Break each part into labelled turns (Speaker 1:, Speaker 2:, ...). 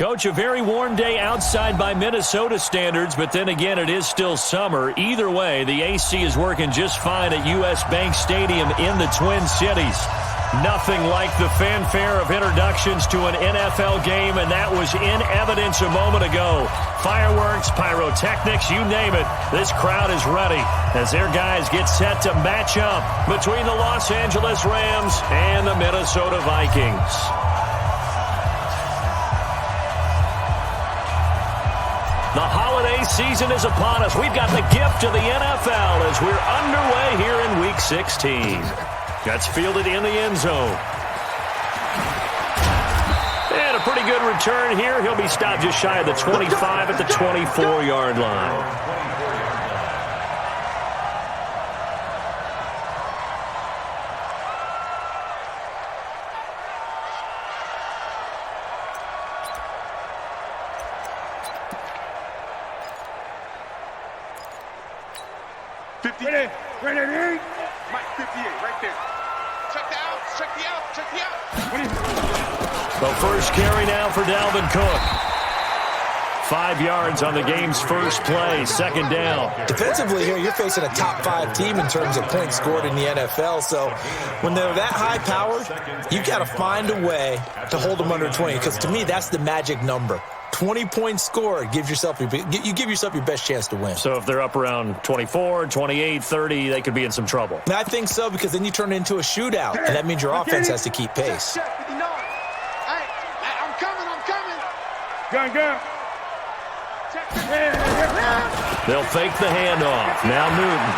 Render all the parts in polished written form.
Speaker 1: Coach, a very warm day outside by Minnesota standards, but then again, it is still summer. Either way, the AC is working just fine at U.S. Bank Stadium in the Twin Cities. Nothing like the fanfare of introductions to an NFL game, and that was in evidence a moment ago. Fireworks, pyrotechnics, you name it. This crowd is ready as their guys get set to match up between the Los Angeles Rams and the Minnesota Vikings. The holiday season is upon us. We've got the gift of the NFL as we're underway here in Week 16. That's fielded in the end zone. And a pretty good return here. He'll be stopped just shy of the 25 at the 24-yard line.
Speaker 2: Mike, 58, right there. Check the out. Check the out.
Speaker 1: The first carry now for Dalvin Cook. 5 yards on the game's first play, second down.
Speaker 3: Defensively here, you're facing a top-5 team in terms of points scored in the NFL. So when they're that high-powered, you've got to find a way to hold them under 20. Because to me, that's the magic number. 20 points scored, you give yourself your best chance to win.
Speaker 1: So if they're up around 24, 28, 30, they could be in some trouble.
Speaker 3: And I think so, because then you turn it into a shootout, and that means your offense has to keep pace.
Speaker 2: I'm coming.
Speaker 4: Go.
Speaker 1: They'll fake the handoff. Now Newton.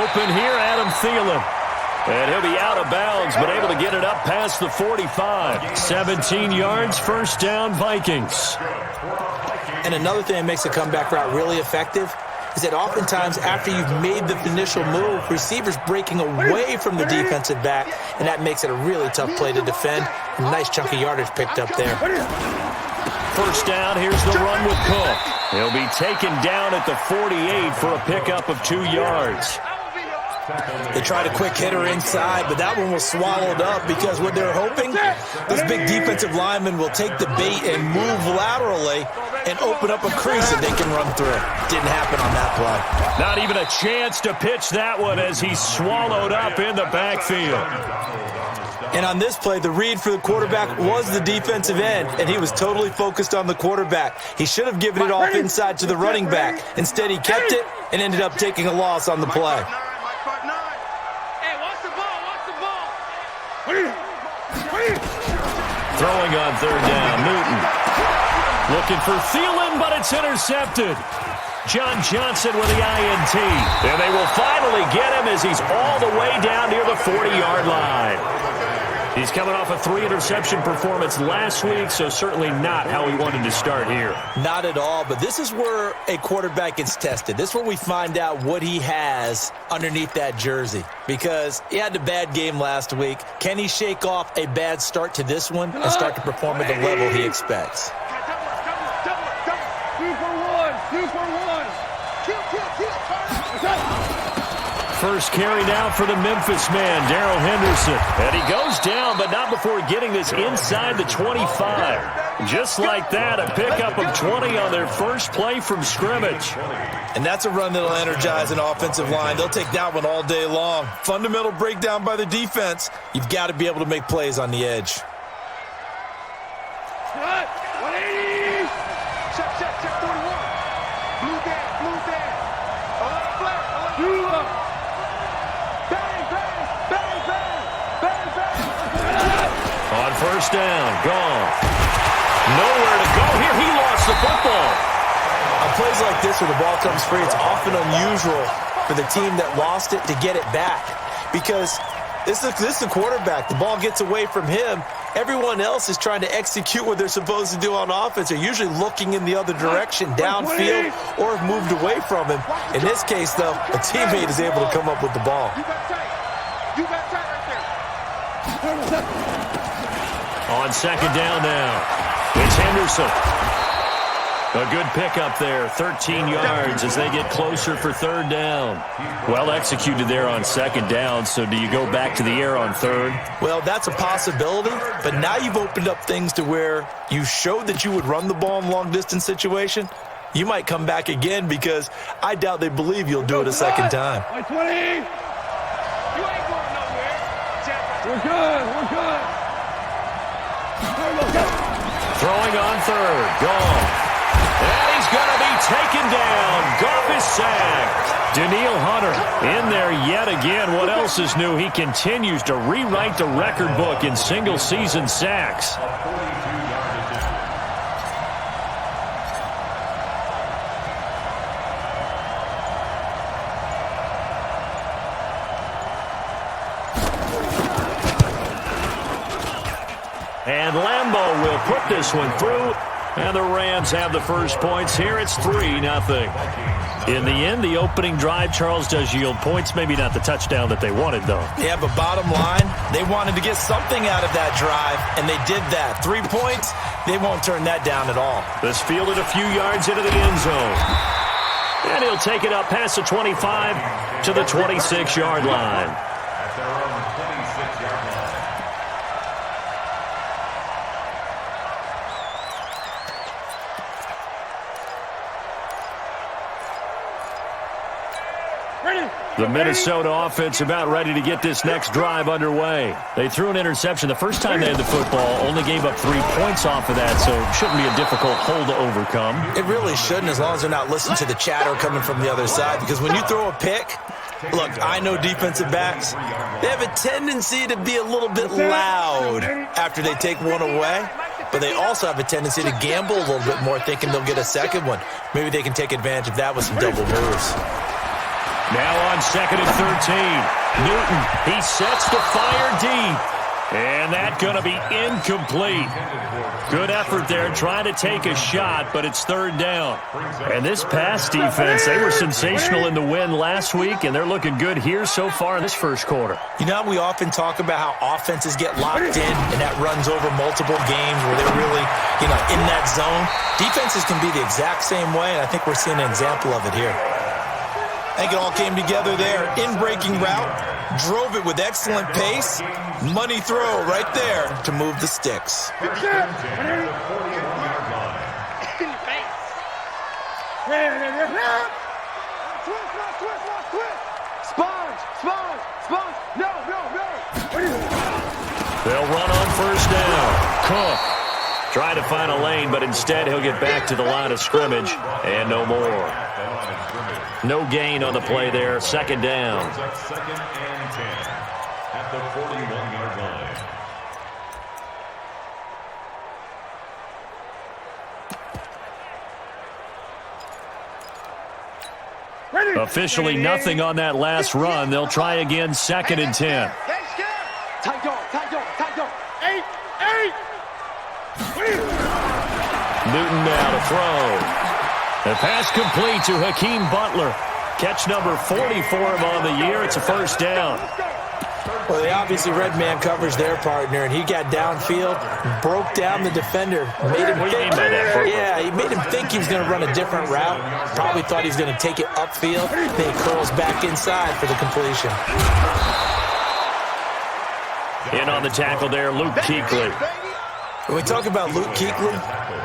Speaker 1: Open here, Adam Thielen. And he'll be out of bounds, but able to get it up past the 45. 17 yards, first down, Vikings.
Speaker 3: And another thing that makes a comeback route really effective is that oftentimes after you've made the initial move, receivers breaking away from the defensive back, and that makes it a really tough play to defend. A nice chunk of yardage picked up there.
Speaker 1: First down, here's the run with Cook. He'll be taken down at the 48 for a pickup of 2 yards.
Speaker 3: They tried a quick hitter inside, but that one was swallowed up because what they're hoping, this big defensive lineman will take the bait and move laterally and open up a crease that they can run through. Didn't happen on that play.
Speaker 1: Not even a chance to pitch that one as he's swallowed up in the backfield.
Speaker 3: And on this play, the read for the quarterback was the defensive end, and he was totally focused on the quarterback. He should have given it off inside to the running back. Instead, he kept it and ended up taking a loss on the play.
Speaker 1: Throwing on third down, Newton. Looking for Thielen, but it's intercepted. John Johnson with the INT. And they will finally get him as he's all the way down near the 40-yard line. He's coming off a 3-interception performance last week, so certainly not how he wanted to start here.
Speaker 3: Not at all, but this is where a quarterback gets tested. This is where we find out what he has underneath that jersey, because he had a bad game last week. Can he shake off a bad start to this one and start to perform at the level he expects?
Speaker 4: 2 for 1.
Speaker 1: First carry now for the Memphis man, Darrell Henderson. And he goes down, but not before getting this inside the 25. Just like that, a pickup of 20 on their first play from scrimmage.
Speaker 3: And that's a run that'll energize an offensive line. They'll take that one all day long. Fundamental breakdown by the defense. You've got to be able to make plays on the edge.
Speaker 4: 180.
Speaker 2: Check 41. Blue down.
Speaker 1: On first down, gone. Nowhere to go here. He lost the football.
Speaker 3: On plays like this where the ball comes free, it's often unusual for the team that lost it to get it back, because this is the quarterback. The ball gets away from him. Everyone else is trying to execute what they're supposed to do on offense. They're usually looking in the other direction, downfield, or have moved away from him. In this case, though, a teammate is able to come up with the ball.
Speaker 2: You got tight right there.
Speaker 1: On second down now, it's Henderson. A good pickup there, 13 yards as they get closer for third down. Well executed there on second down, so do you go back to the air on third?
Speaker 3: Well, that's a possibility, but now you've opened up things to where you showed that you would run the ball in long-distance situation. You might come back again because I doubt they believe you'll do it a second time.
Speaker 4: 20.
Speaker 2: You ain't going nowhere.
Speaker 4: We're good. We're good.
Speaker 1: Throwing on third, gone. And he's going to be taken down. Goff is sacked. Danielle Hunter in there yet again. What else is new? He continues to rewrite the record book in single-season sacks. And Lambeau will put this one through. And the Rams have the first points here. It's 3-0. In the end, the opening drive, Charles, does yield points. Maybe not the touchdown that they wanted, though.
Speaker 3: Yeah, but bottom line, they wanted to get something out of that drive, and they did that. 3 points, they won't turn that down at all.
Speaker 1: This fielded a few yards into the end zone. And he'll take it up past the 25 to the 26-yard line. The Minnesota offense about ready to get this next drive underway. They threw an interception the first time they had the football, only gave up 3 points off of that, so it shouldn't be a difficult hole to overcome.
Speaker 3: It really shouldn't, as long as they're not listening to the chatter coming from the other side, because when you throw a pick, look, I know defensive backs, they have a tendency to be a little bit loud after they take one away, but they also have a tendency to gamble a little bit more, thinking they'll get a second one. Maybe they can take advantage of that with some double moves.
Speaker 1: Now on 2nd and 13. Newton, he sets the fire deep. And that's going to be incomplete. Good effort there trying to take a shot, but it's third down. And this pass defense, they were sensational in the win last week, and they're looking good here so far in this first quarter.
Speaker 3: You know, we often talk about how offenses get locked in, and that runs over multiple games where they're really, in that zone. Defenses can be the exact same way, and I think we're seeing an example of it here. I think it all came together there. In-breaking route, drove it with excellent pace. Money throw right there to move the sticks.
Speaker 2: In your face. Sponge. No.
Speaker 1: They'll run on first down. Cook try to find a lane, but instead he'll get back to the line of scrimmage and no more. No gain on the play there. Second down.
Speaker 5: Second and 10 at the 41-yard line.
Speaker 1: Officially nothing on that last run. They'll try again, 2nd and 10.
Speaker 2: Tight dog. 8.
Speaker 1: Newton now to throw. The pass complete to Hakeem Butler. Catch number 40 for him on the year. It's a first down.
Speaker 3: Well, they obviously read man coverage their partner, and he got downfield, broke down the defender, made him
Speaker 1: What do you mean by that?
Speaker 3: Yeah, he made him think he was going to run a different route. Probably thought he was going to take it upfield. Then he curls back inside for the completion.
Speaker 1: In on the tackle there, Luke Kuechly.
Speaker 3: When we talk about Luke Kuechly,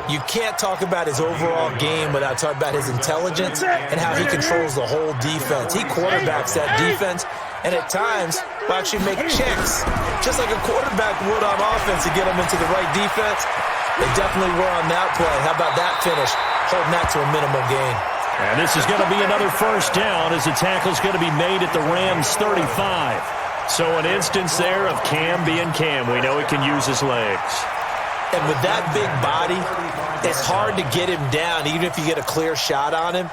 Speaker 3: you can't talk about his overall game without talking about his intelligence and how he controls the whole defense. He quarterbacks that defense, and at times will actually make checks, just like a quarterback would on offense to get them into the right defense. They definitely were on that play. How about that finish? Holding that to a minimal gain.
Speaker 1: And this is going to be another first down as the tackle's going to be made at the Rams' 35. So an instance there of Cam being Cam. We know he can use his legs.
Speaker 3: And with that big body, it's hard to get him down, even if you get a clear shot on him.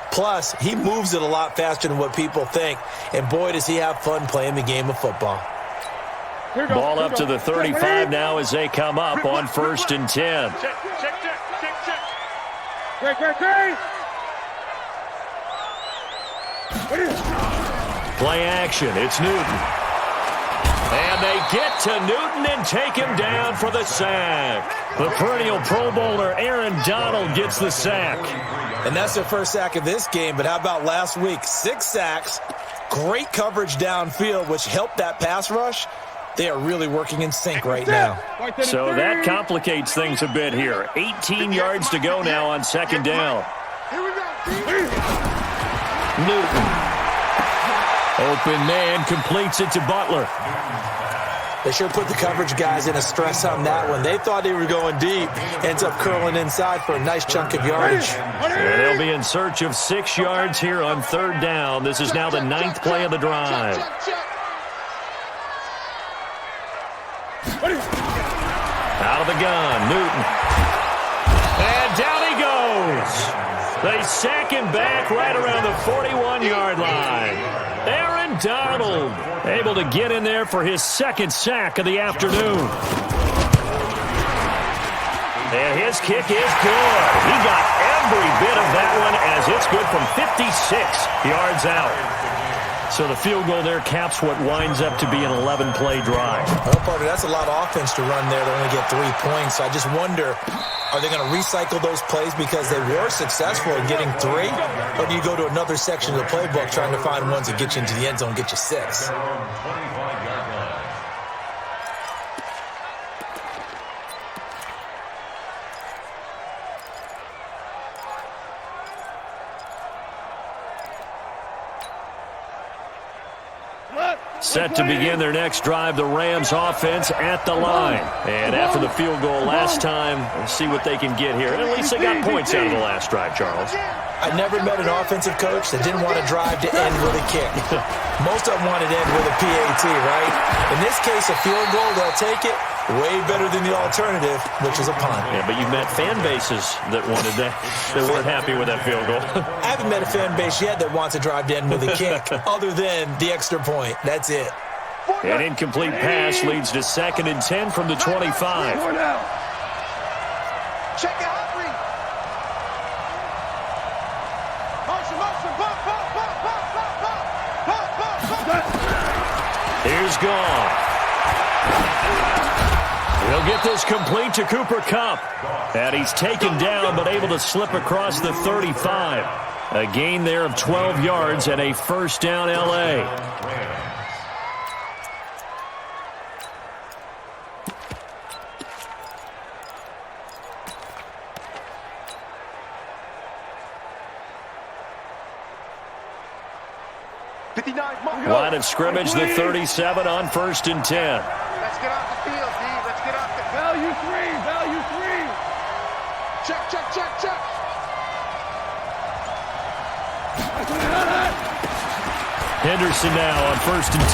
Speaker 3: Plus, he moves it a lot faster than what people think. And boy, does he have fun playing the game of football.
Speaker 1: Ball up to the 35 now as they come up on 1st and 10.
Speaker 2: Check.
Speaker 1: Play action. It's Newton. And they get to Newton and take him down for the sack. The perennial Pro Bowler Aaron Donald gets the sack.
Speaker 3: And that's their first sack of this game, but how about last week? 6 sacks, great coverage downfield, which helped that pass rush. They are really working in sync right now.
Speaker 1: So that complicates things a bit here. 18 yards to go now on second down. Newton. Open man completes it to Butler.
Speaker 3: They sure put the coverage guys in a stress on that one. They thought they were going deep. Ends up curling inside for a nice chunk of yardage.
Speaker 1: And they'll be in search of 6 yards here on third down. This is now the 9th play of the drive. Out of the gun, Newton. And down he goes. They sack him back right around the 41-yard line. Aaron Donald able to get in there for his second sack of the afternoon. And his kick is good. He got every bit of that one as it's good from 56 yards out. So the field goal there caps what winds up to be an 11-play drive.
Speaker 3: Well, partner, that's a lot of offense to run there to only get 3 points. So I just wonder, are they going to recycle those plays because they were successful in getting 3? Or do you go to another section of the playbook trying to find ones that get you into the end zone and get you 6?
Speaker 1: Set to begin their next drive, the Rams offense at the line. And after the field goal last time, we'll see what they can get here. And at least they got points out of the last drive, Charles.
Speaker 3: I never met an offensive coach that didn't want to drive to end with a kick. Most of them wanted to end with a PAT, right? In this case, a field goal, they'll take it. Way better than the alternative, which is a punt.
Speaker 1: Yeah, but you've met fan bases that wanted that, that weren't happy with that field goal.
Speaker 3: I haven't met a fan base yet that wants to drive to end with a kick, other than the extra point. That's it.
Speaker 1: An incomplete pass leads to 2nd and 10 from the 25.
Speaker 2: Check it out, Reed. Motion.
Speaker 1: Here's Gone. He'll get this complete to Cooper Kupp. And he's taken down but able to slip across the 35. A gain there of 12 yards and a first down L.A. Line of scrimmage, the 37 on 1st and 10.
Speaker 2: Let's get off the field, D. Let's get off the field.
Speaker 4: Value 3, value 3.
Speaker 2: Check.
Speaker 1: Henderson now on 1st and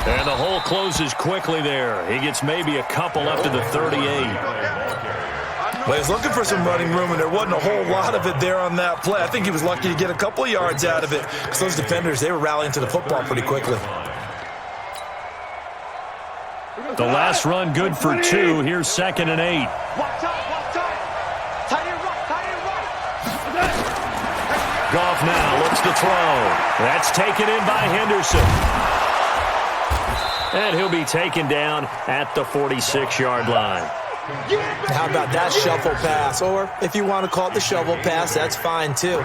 Speaker 1: 10. And the hole closes quickly there. He gets maybe a couple up to the 38.
Speaker 3: Well, he was looking for some running room, and there wasn't a whole lot of it there on that play. I think he was lucky to get a couple of yards out of it because those defenders, they were rallying to the football pretty quickly.
Speaker 1: The last run good for 2. Here's 2nd and 8. Goff now looks to throw. That's taken in by Henderson. And he'll be taken down at the 46-yard line.
Speaker 3: How about that shuffle pass? Or if you want to call it the shovel pass, that's fine too.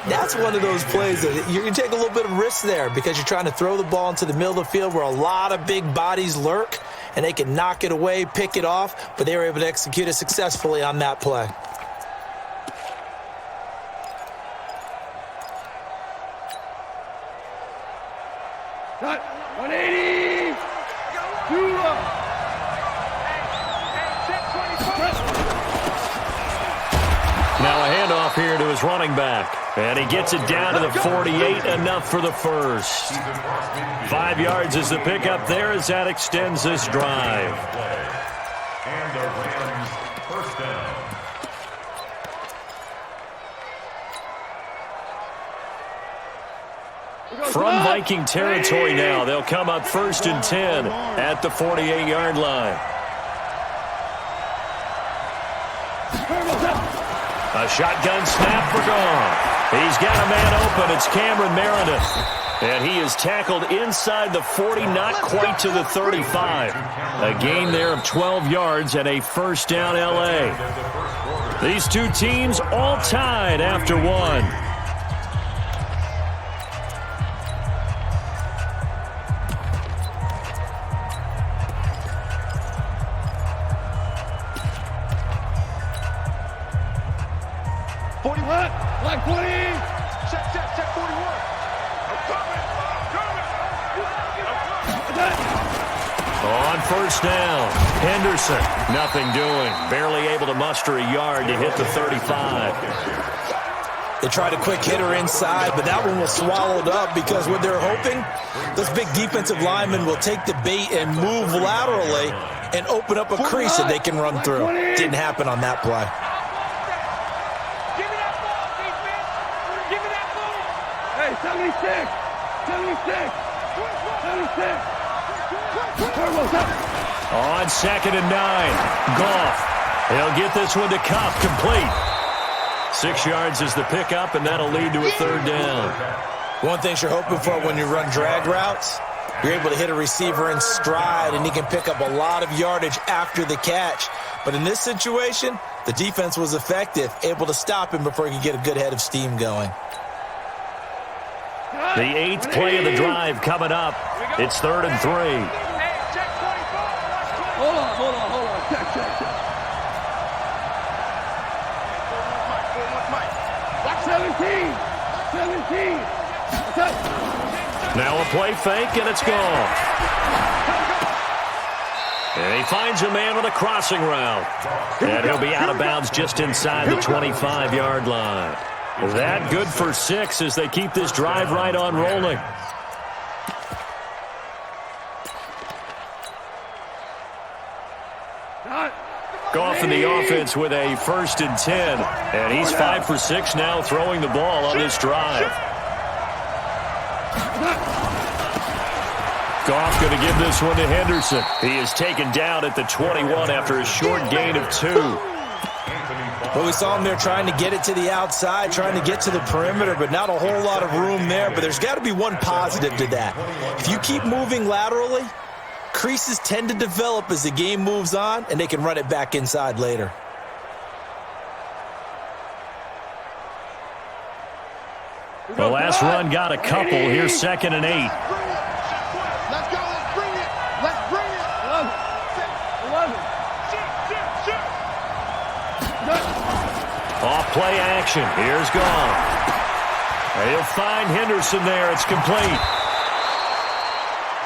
Speaker 3: That's one of those plays that you can take a little bit of risk there because you're trying to throw the ball into the middle of the field where a lot of big bodies lurk, and they can knock it away, pick it off, but they were able to execute it successfully on that play.
Speaker 4: Cut. 180.
Speaker 1: Now a handoff here to his running back. And he gets it down to the 48, enough for the first. 5 yards is the pickup there as that extends this drive.
Speaker 5: And the Rams first down.
Speaker 1: From Viking territory now, they'll come up 1st and 10 at the 48-yard line. A shotgun snap for gone. He's got a man open. It's Cameron Meredith. And he is tackled inside the 40, not quite to the 35. A gain there of 12 yards and a first down L.A. These two teams all tied after one.
Speaker 4: Black 20!
Speaker 2: Check 41.
Speaker 1: On first down, Henderson, nothing doing. Barely able to muster a yard to hit the 35.
Speaker 3: They tried a quick hitter inside, but that one was swallowed up because what they're hoping, those big defensive linemen will take the bait and move laterally and open up a crease that they can run through. Didn't happen on that play.
Speaker 4: Hey, 76! 76!
Speaker 1: On 2nd and 9, Goff. He'll get this one to Cup, complete. 6 yards is the pickup, and that'll lead to a third down.
Speaker 3: One thing you're hoping for when you run drag routes, you're able to hit a receiver in stride, and he can pick up a lot of yardage after the catch. But in this situation, the defense was effective, able to stop him before he could get a good head of steam going.
Speaker 1: The 8th play of the drive coming up. It's 3rd and 3.
Speaker 4: Hold on. Check. Black 17!
Speaker 1: Now a play fake, and it's gone. And he finds a man on a crossing route. And he'll be out of bounds just inside the 25-yard line. That good for 6 as they keep this drive right on rolling. Goff in the offense with a 1st and 10. And he's 5 for 6 now throwing the ball on this drive. Goff going to give this one to Henderson. He is taken down at the 21 after a short gain of 2.
Speaker 3: Well, we saw him there trying to get it to the outside, trying to get to the perimeter, but not a whole lot of room there. But there's got to be one positive to that. If you keep moving laterally, creases tend to develop as the game moves on, and they can run it back inside later.
Speaker 1: The last run got a couple. Here's 2nd and 8.
Speaker 2: Let's go. Let's bring it.
Speaker 4: 11.
Speaker 1: Off play action. Here's Goff. He'll find Henderson there. It's complete.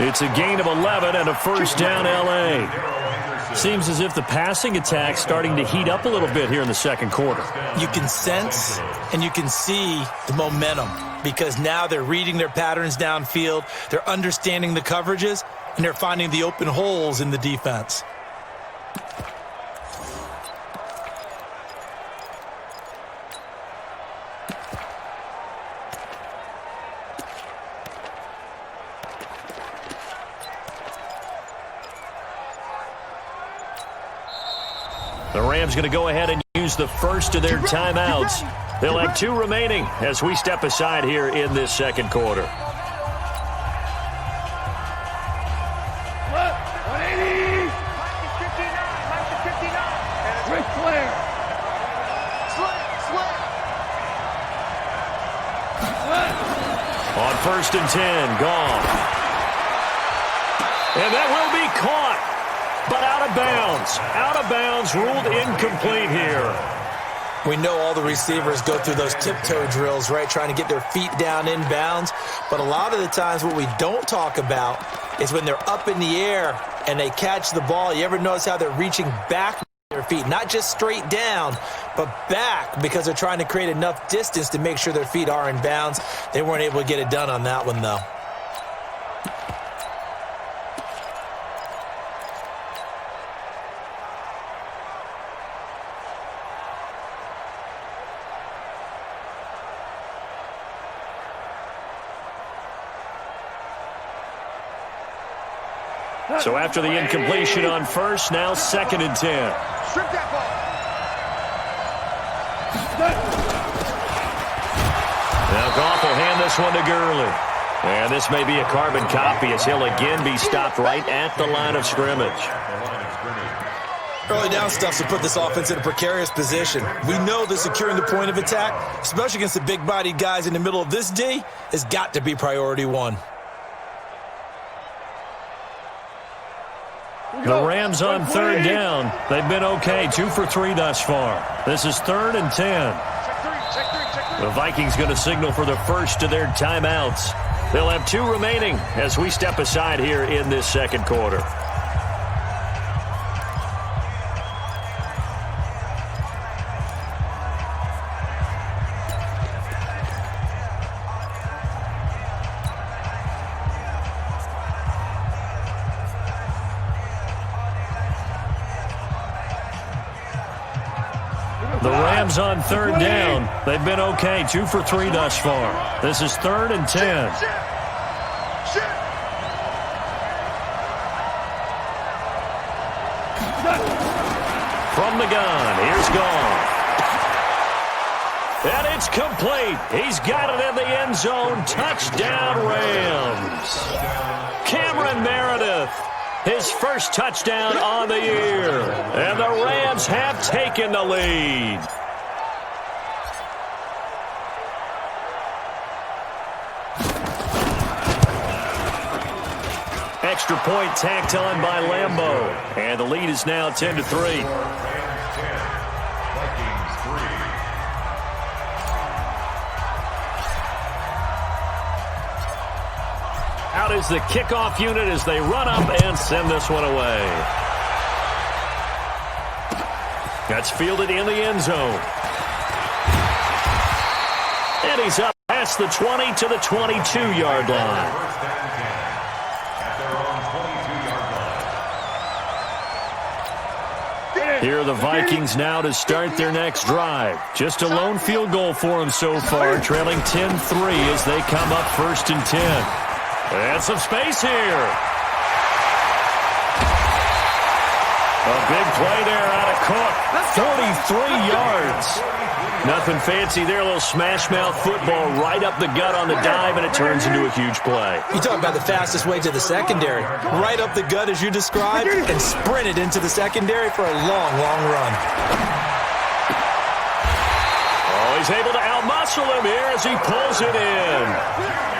Speaker 1: It's a gain of 11 and a first down L.A. Seems as if the passing attack's starting to heat up a little bit here in the second quarter.
Speaker 3: You can sense and you can see the momentum because now they're reading their patterns downfield, they're understanding the coverages, and they're finding the open holes in the defense.
Speaker 1: The Rams going to go ahead and use the first of their timeouts. They'll have 2 remaining as we step aside here in this second quarter.
Speaker 4: 180! Ric Flair!
Speaker 1: On 1st and 10, Goff. And that will be caught. But out of bounds. Out of bounds, ruled incomplete here.
Speaker 3: We know all the receivers go through those tiptoe drills, right, trying to get their feet down in bounds. But a lot of the times what we don't talk about is when they're up in the air and they catch the ball. You ever notice how they're reaching back with their feet? Not just straight down, but back because they're trying to create enough distance to make sure their feet are in bounds. They weren't able to get it done on that one, though.
Speaker 1: So after the incompletion on first, now 2nd and 10.
Speaker 2: Strip that ball.
Speaker 1: Now Goff will hand this one to Gurley. And this may be a carbon copy as he'll again be stopped right at the line of scrimmage.
Speaker 3: Early down stuff to put this offense in a precarious position. We know that securing the point of attack, especially against the big-bodied guys in the middle of this D, has got to be priority one.
Speaker 1: The Rams on third down. They've been okay, 2 for 3 thus far. This is 3rd and 10. The Vikings going to signal for the first of their timeouts. They'll have 2 remaining as we step aside here in this second quarter. The Rams on third down. They've been okay, 2 for 3 thus far. This is 3rd and 10. From the gun, here's Goff. And it's complete. He's got it in the end zone. Touchdown, Rams. Cameron Meredith, his first touchdown on the year. And the Rams have taken the lead. Extra point tacked on by Lambeau. And the lead is now 10-3. Out is the kickoff unit as they run up and send this one away. That's fielded in the end zone. And he's up past the 20 to the 22-yard line. Here are the Vikings now to start their next drive. Just a lone field goal for them so far, trailing 10-3 as they come up 1st and 10. And some space here. A big play there out of Cook. 43 yards. Nothing fancy there. A little smash-mouth football right up the gut on the dive, and it turns into a huge play.
Speaker 3: You talk about the fastest way to the secondary. Right up the gut as you described and sprinted into the secondary for a long, long run.
Speaker 1: Oh, he's able to outmuscle him here as he pulls it in.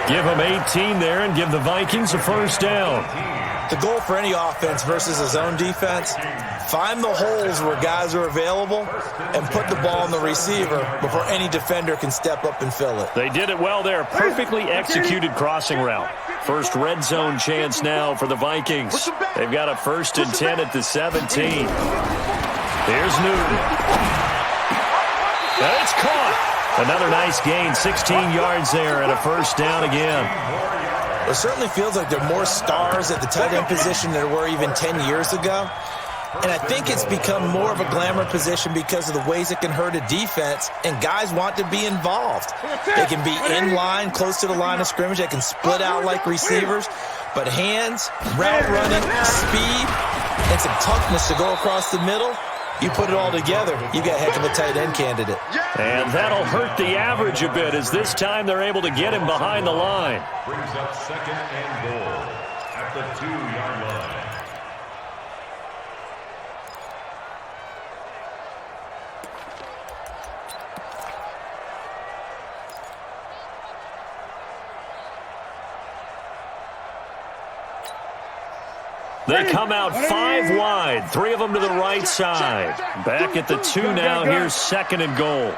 Speaker 1: Give him 18 there and give the Vikings a first down.
Speaker 3: The goal for any offense versus a zone defense, find the holes where guys are available and put the ball on the receiver before any defender can step up and fill it.
Speaker 1: They did it well there. Perfectly executed crossing route. First red zone chance now for the Vikings. They've got a 1st and 10 at the 17. Here's Newton. And it's caught. Another nice gain, 16 yards there and a first down again.
Speaker 3: It certainly feels like there are more stars at the tight end position than there were even 10 years ago. And I think it's become more of a glamour position because of the ways it can hurt a defense, and guys want to be involved. They can be in line, close to the line of scrimmage. They can split out like receivers. But hands, route running, speed, and some toughness to go across the middle, you put it all together, you got a heck of a tight end candidate.
Speaker 1: And that'll hurt the average a bit as this time they're able to get him behind the line.
Speaker 5: Brings up 2nd and goal at the 2-yard line.
Speaker 1: They come out 5 wide, 3 of them to the right side. Back at the 2 now, here's 2nd and goal.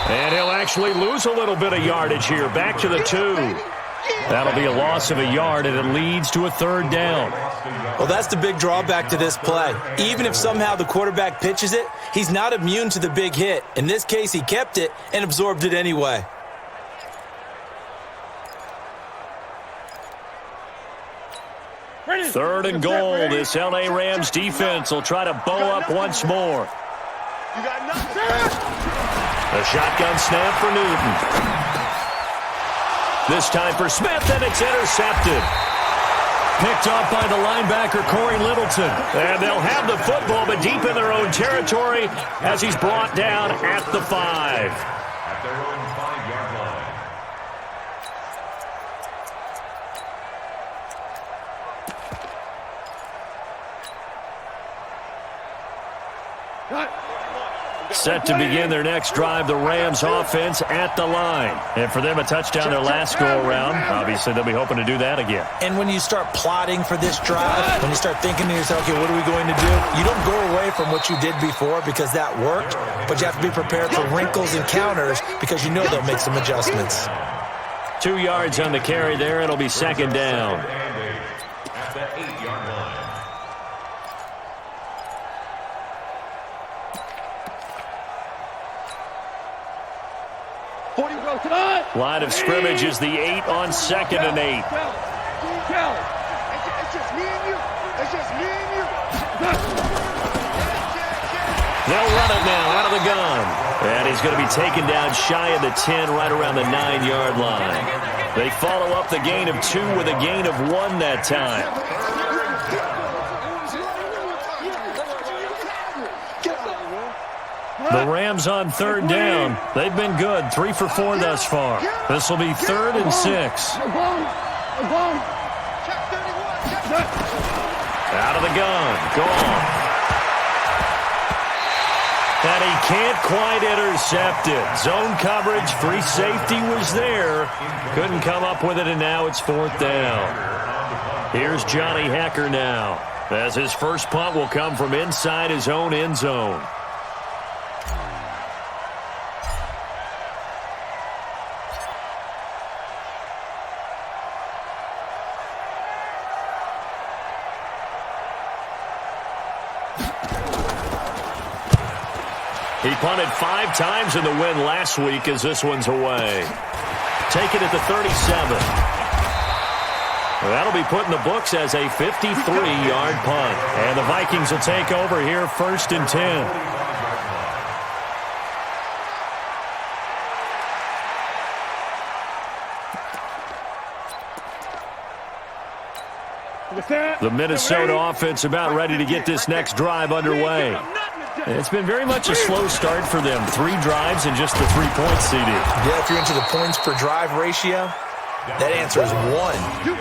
Speaker 1: And he'll actually lose a little bit of yardage here, back to the 2. That'll be a loss of a yard, and it leads to a 3rd down.
Speaker 3: Well, that's the big drawback to this play. Even if somehow the quarterback pitches it, he's not immune to the big hit. In this case, he kept it and absorbed it anyway.
Speaker 1: Third and goal. This L.A. Rams defense will try to bow up once more. A shotgun snap for Newton. This time for Smith, and it's intercepted. Picked off by the linebacker, Corey Littleton. And they'll have the football, but deep in their own territory as he's brought down at the 5.
Speaker 5: At their own 5-yard line.
Speaker 4: Cut.
Speaker 1: Set to begin their next drive, the Rams offense at the line. And for them, a touchdown their last go-around. Obviously, they'll be hoping to do that again.
Speaker 3: And when you start plotting for this drive, when you start thinking to yourself, okay, what are we going to do? You don't go away from what you did before because that worked, but you have to be prepared for wrinkles and counters because you know they'll make some adjustments.
Speaker 1: 2 yards on the carry there. It'll be second down.
Speaker 5: At the 8-yard line.
Speaker 1: Line of scrimmage is the 8 on 2nd and 8.
Speaker 2: It's just me and you. It's just me and you.
Speaker 1: They'll run it now out of the gun. And he's going to be taken down shy of the 10, right around the 9-yard line. They follow up the gain of 2 with a gain of 1 that time. The Rams on 3rd down. They've been good, 3 for 4 thus far. This will be 3rd and 6. Out of the gun, gone. And he can't quite intercept it. Zone coverage, free safety was there. Couldn't come up with it, and now it's 4th down. Here's Johnny Hecker now, as his first punt will come from inside his own end zone. He punted 5 times in the win last week as this one's away. Taken at the 37. That'll be put in the books as a 53-yard punt. And the Vikings will take over here 1st and 10. The Minnesota offense about ready to get this next drive underway. It's been very much a slow start for them. 3 drives and just the 3 points, CD.
Speaker 3: Yeah, if you're into the points per drive ratio, that answer is 1.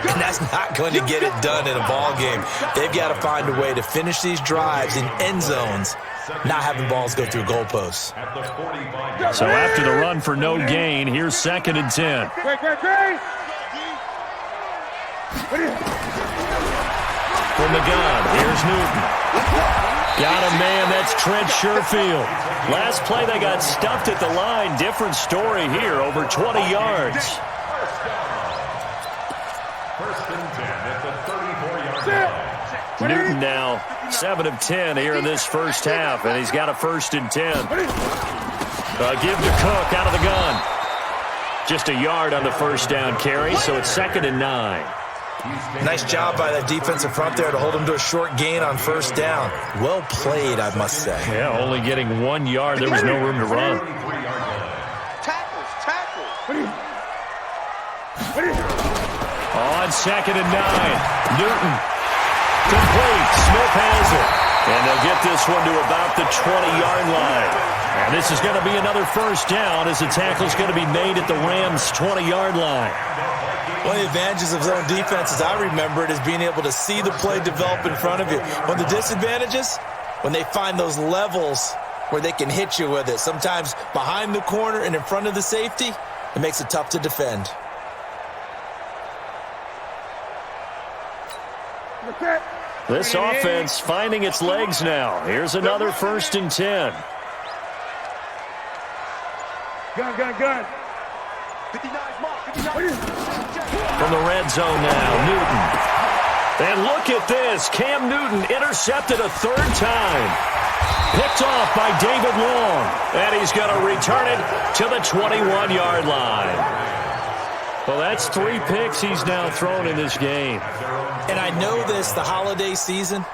Speaker 3: And that's not going to get it done in a ball game. They've got to find a way to finish these drives in end zones, not having balls go through goalposts.
Speaker 1: So after the run for no gain, here's 2nd and 10. From the gun, here's Newton. Got a man, that's Trent Sherfield. Last play, they got stuffed at the line. Different story here, over 20 yards.
Speaker 5: First and 10 at the 34-yard line.
Speaker 1: Newton now 7 of 10 here in this first half, and he's got a 1st and 10. Give to Cook out of the gun. Just a yard on the first down carry, so it's 2nd and 9.
Speaker 3: Nice job by that defensive front there to hold him to a short gain on 1st down. Well played, I must say.
Speaker 1: Yeah, only getting 1 yard. There was no room to run.
Speaker 2: Tackles.
Speaker 1: On 2nd and 9. Newton. Complete. Smith has it. And they'll get this one to about the 20-yard line. And this is going to be another first down as the tackle's going to be made at the Rams' 20-yard line.
Speaker 3: One of the advantages of zone defense, as I remember it, is being able to see the play develop in front of you. One of the disadvantages, when they find those levels where they can hit you with it, sometimes behind the corner and in front of the safety, it makes it tough to defend.
Speaker 1: This offense finding its legs now. Here's another 1st and 10.
Speaker 4: Gun.
Speaker 2: 59 mark. 59.
Speaker 1: From the red zone now, Newton. And look at this. Cam Newton intercepted a 3rd time. Picked off by David Long. And he's going to return it to the 21-yard line. Well, that's 3 picks he's now thrown in this game.
Speaker 3: And I know this, the holiday season,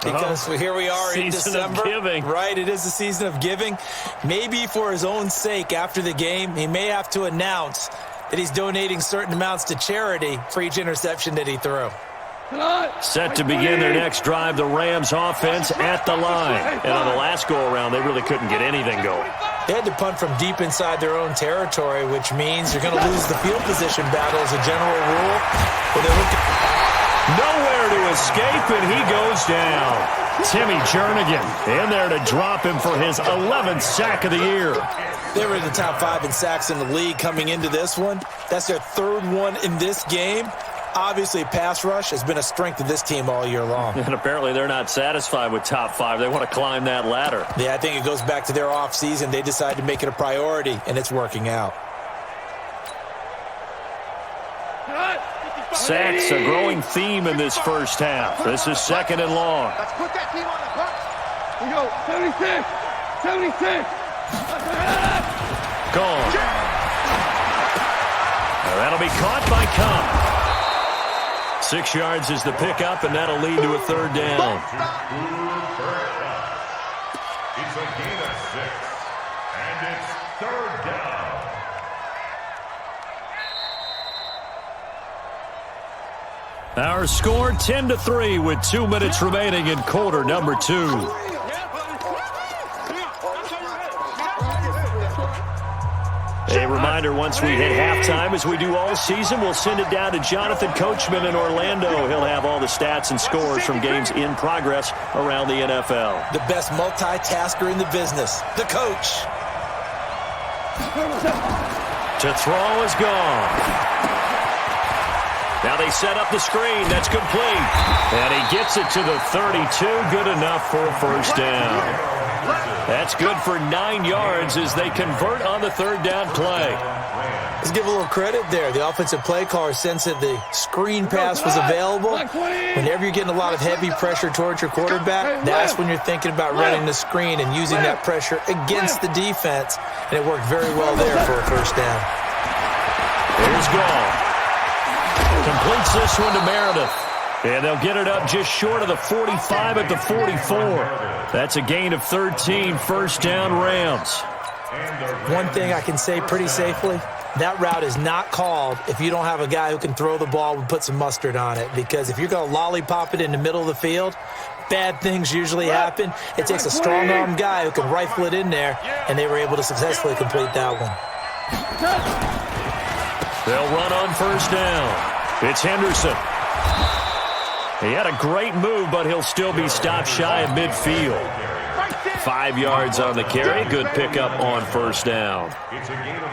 Speaker 3: because here we are in December.
Speaker 1: Season of giving.
Speaker 3: Right, it is the season of giving. Maybe for his own sake after the game, he may have to announce that he's donating certain amounts to charity for each interception that he threw.
Speaker 1: Set to begin their next drive, the Rams offense at the line. And on the last go-around, they really couldn't get anything going.
Speaker 3: They had to punt from deep inside their own territory, which means you're going to lose the field position battle as a general rule. But they look
Speaker 1: nowhere to escape, and he goes down. Timmy Jernigan in there to drop him for his 11th sack of the year.
Speaker 3: They were in the top 5 in sacks in the league coming into this one. That's their 3rd one in this game. Obviously, pass rush has been a strength of this team all year long.
Speaker 1: And apparently they're not satisfied with top 5. They want to climb that ladder.
Speaker 3: Yeah, I think it goes back to their offseason. They decided to make it a priority, and it's working out.
Speaker 1: Sacks a growing theme in this first half. This is 2nd and long.
Speaker 2: Let's put that team on the clock.
Speaker 4: We go. 76. 76.
Speaker 1: Gone. That'll be caught by Cup. 6 yards is the pickup, and that'll lead to a 3rd down.
Speaker 5: It's a gain of 6, and it's 3rd down.
Speaker 1: Our score 10-3 with 2 minutes remaining in quarter number 2. A reminder, once we hit halftime, as we do all season, we'll send it down to Jonathan Coachman in Orlando. He'll have all the stats and scores from games in progress around the NFL.
Speaker 3: The best multitasker in the business, the coach.
Speaker 1: To throw is gone. Now they set up the screen. That's complete. And he gets it to the 32. Good enough for a 1st down. That's good for 9 yards as they convert on the 3rd down play.
Speaker 3: Let's give a little credit there. The offensive play caller sensed that the screen pass was available. Whenever you're getting a lot of heavy pressure towards your quarterback, that's when you're thinking about running the screen and using that pressure against the defense. And it worked very well there for a 1st down.
Speaker 1: Here's Gall. Completes this one to Meredith. And they'll get it up just short of the 45 at the 44. That's a gain of 13, 1st down Rams.
Speaker 3: One thing I can say pretty safely, that route is not called if you don't have a guy who can throw the ball and put some mustard on it. Because if you're going to lollipop it in the middle of the field, bad things usually happen. It takes a strong-arm guy who can rifle it in there, and they were able to successfully complete that one.
Speaker 1: They'll run on 1st down. It's Henderson. He had a great move, but he'll still be stopped shy of midfield. 5 yards on the carry. Good pickup on 1st down.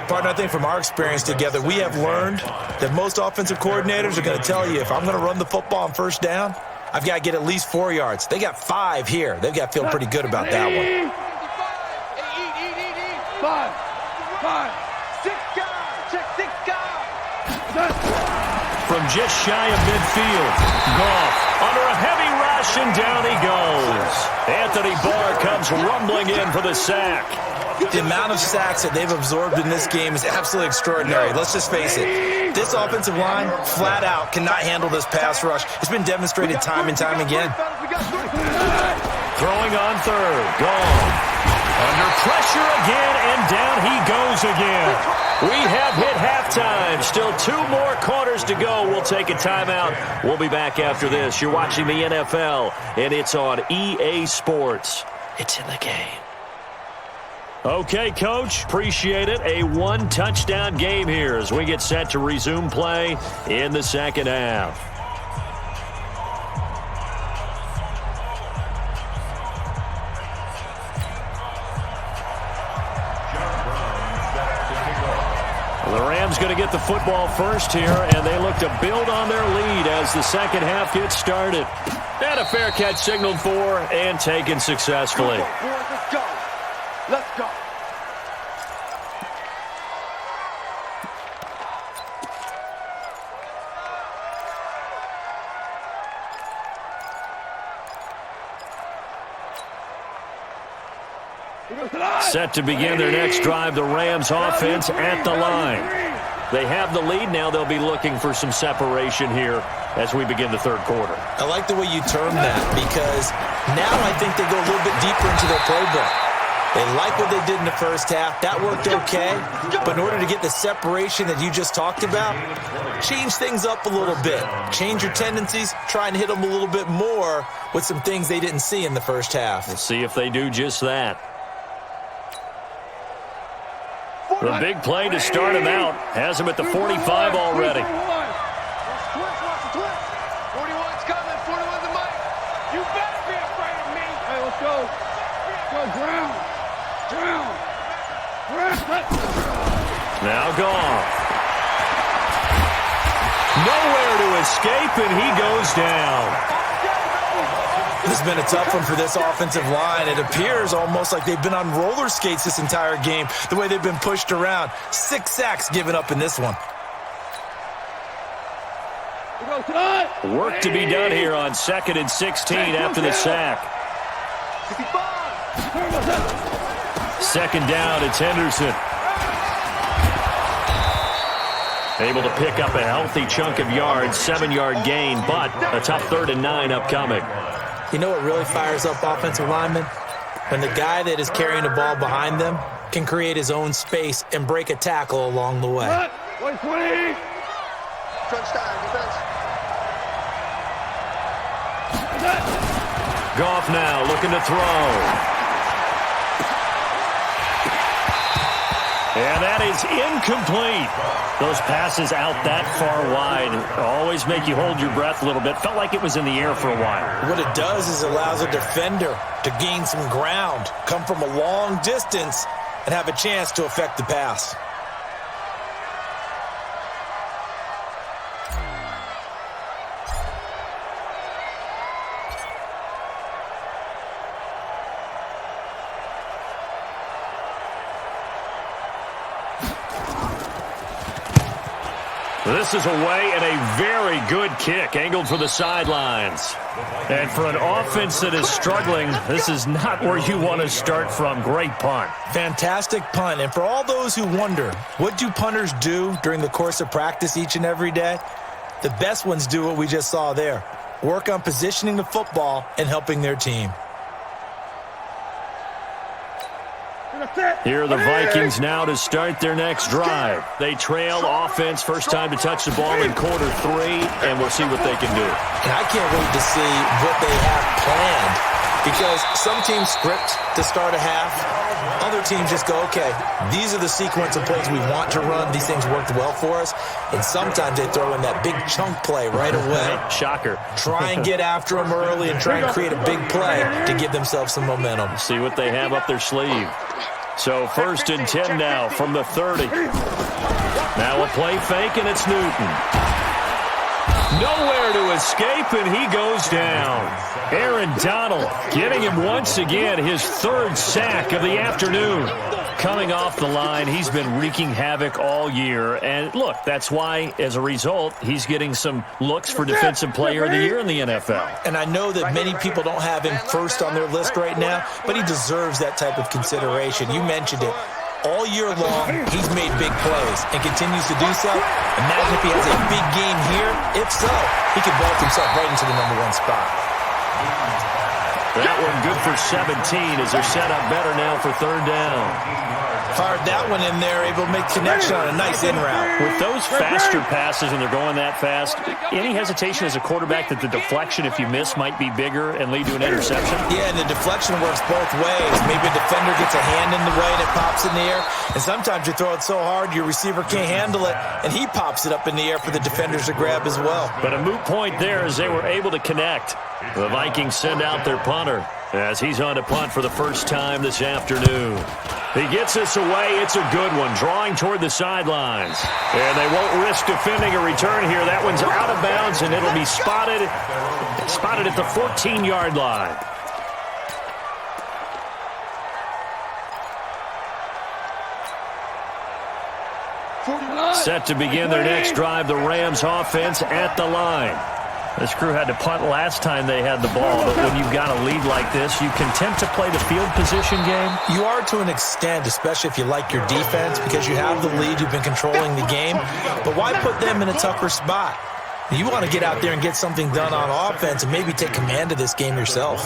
Speaker 3: Partner, I think from our experience together, we have learned that most offensive coordinators are going to tell you, if I'm going to run the football on 1st down, I've got to get at least 4 yards. They got 5 here. They've got to feel pretty good about that one.
Speaker 4: 5. 5.
Speaker 2: 6 guys. Check 6 guys.
Speaker 1: From just shy of midfield, Goff under a heavy rush, and down he goes. Anthony Barr comes rumbling in for the sack.
Speaker 3: The amount of sacks that they've absorbed in this game is absolutely extraordinary. Let's just face it. This offensive line, flat out, cannot handle this pass rush. It's been demonstrated time and time again.
Speaker 1: Throwing on 3rd, Goff. Under pressure again, and down he goes again. We have hit halftime. Still 2 more quarters to go. We'll take a timeout. We'll be back after this. You're watching the NFL, and it's on EA Sports. It's in the game. Okay, Coach. Appreciate it. A 1-touchdown game here as we get set to resume play in the 2nd half. The Rams going to get the football first here, and they look to build on their lead as the 2nd half gets started. And a fair catch signaled for and taken successfully.
Speaker 2: Let's go. Let's go.
Speaker 1: Set to begin their next drive, the Rams offense at the line. They have the lead. Now they'll be looking for some separation here as we begin the 3rd quarter.
Speaker 3: I like the way you term that, because now I think they go a little bit deeper into their playbook. They like what they did in the first half. That worked okay. But in order to get the separation that you just talked about, change things up a little bit. Change your tendencies. Try and hit them a little bit more with some things they didn't see in the first half.
Speaker 1: We'll see if they do just that. The big play to start him out. Has him at the 45 already.
Speaker 2: 41's coming. 41's the mic. You better be afraid of me.
Speaker 4: Hey, let's go. Go, ground. Ground.
Speaker 1: Now gone. Nowhere to escape, and he goes down.
Speaker 3: This has been a tough one for this offensive line. It appears almost like they've been on roller skates this entire game, the way they've been pushed around. 6 sacks given up in this one.
Speaker 1: Work to be done here on 2nd and 16 after the sack. 2nd down, it's Henderson. Able to pick up a healthy chunk of yards, 7-yard gain, but a tough 3rd and 9 upcoming.
Speaker 3: You know what really fires up offensive linemen? When the guy that is carrying the ball behind them can create his own space and break a tackle along the way.
Speaker 4: 120.
Speaker 2: Crunch time. Defense.
Speaker 1: Goff now looking to throw. And that is incomplete. Those passes out that far wide always make you hold your breath a little bit. Felt like it was in the air for a while.
Speaker 3: What it does is allows a defender to gain some ground, come from a long distance, and have a chance to affect the pass.
Speaker 1: This is away and a very good kick, angled for the sidelines. And for an offense that is struggling, this is not where you want to start from. Great punt.
Speaker 3: Fantastic punt. And for all those who wonder, what do punters do during the course of practice each and every day? The best ones do what we just saw there. Work on positioning the football and helping their team.
Speaker 1: Here are the Vikings now to start their next drive. They trail offense, first time to touch the ball in quarter 3, and we'll see what they can do.
Speaker 3: And I can't wait to see what they have planned, because some teams script to start a half. Other teams just go, okay, these are the sequence of plays we want to run. These things worked well for us. And sometimes they throw in that big chunk play right away.
Speaker 1: Shocker.
Speaker 3: Try and get after them early and try and create a big play to give themselves some momentum.
Speaker 1: See what they have up their sleeve. So 1st and 10 now from the 30. Now a play fake, and it's Newton. Nowhere to escape, and he goes down. Aaron Donald getting him once again, his 3rd sack of the afternoon. Coming off the line, he's been wreaking havoc all year. And look, that's why, as a result, he's getting some looks for Defensive Player of the Year in the NFL.
Speaker 3: And I know that many people don't have him first on their list right now, but he deserves that type of consideration. You mentioned it. All year long, he's made big plays and continues to do so. Imagine if he has a big game here. If so, he could vault himself right into the #1 spot.
Speaker 1: That one good for 17 as they're set up better now for 3rd down.
Speaker 3: Fired that one in there, able to make connection on a nice in route.
Speaker 1: With those faster passes and they're going that fast, any hesitation as a quarterback that the deflection, if you miss, might be bigger and lead to an interception?
Speaker 3: Yeah, and the deflection works both ways. Maybe a defender gets a hand in the way and it pops in the air. And sometimes you throw it so hard your receiver can't handle it, and he pops it up in the air for the defenders to grab as well.
Speaker 1: But a moot point there as they were able to connect. The Vikings send out their punter as he's on to punt for the first time this afternoon. He gets this away. It's a good one, drawing toward the sidelines. And they won't risk defending a return here. That one's out of bounds, and it'll be spotted at the 14-yard line. Set to begin their next drive, the Rams offense at the line. This crew had to punt last time they had the ball, but when you've got a lead like this, you can tend to play the field position game.
Speaker 3: You are to an extent, especially if you like your defense, because you have the lead, you've been controlling the game. But why put them in a tougher spot? You want to get out there and get something done on offense and maybe take command of this game yourself.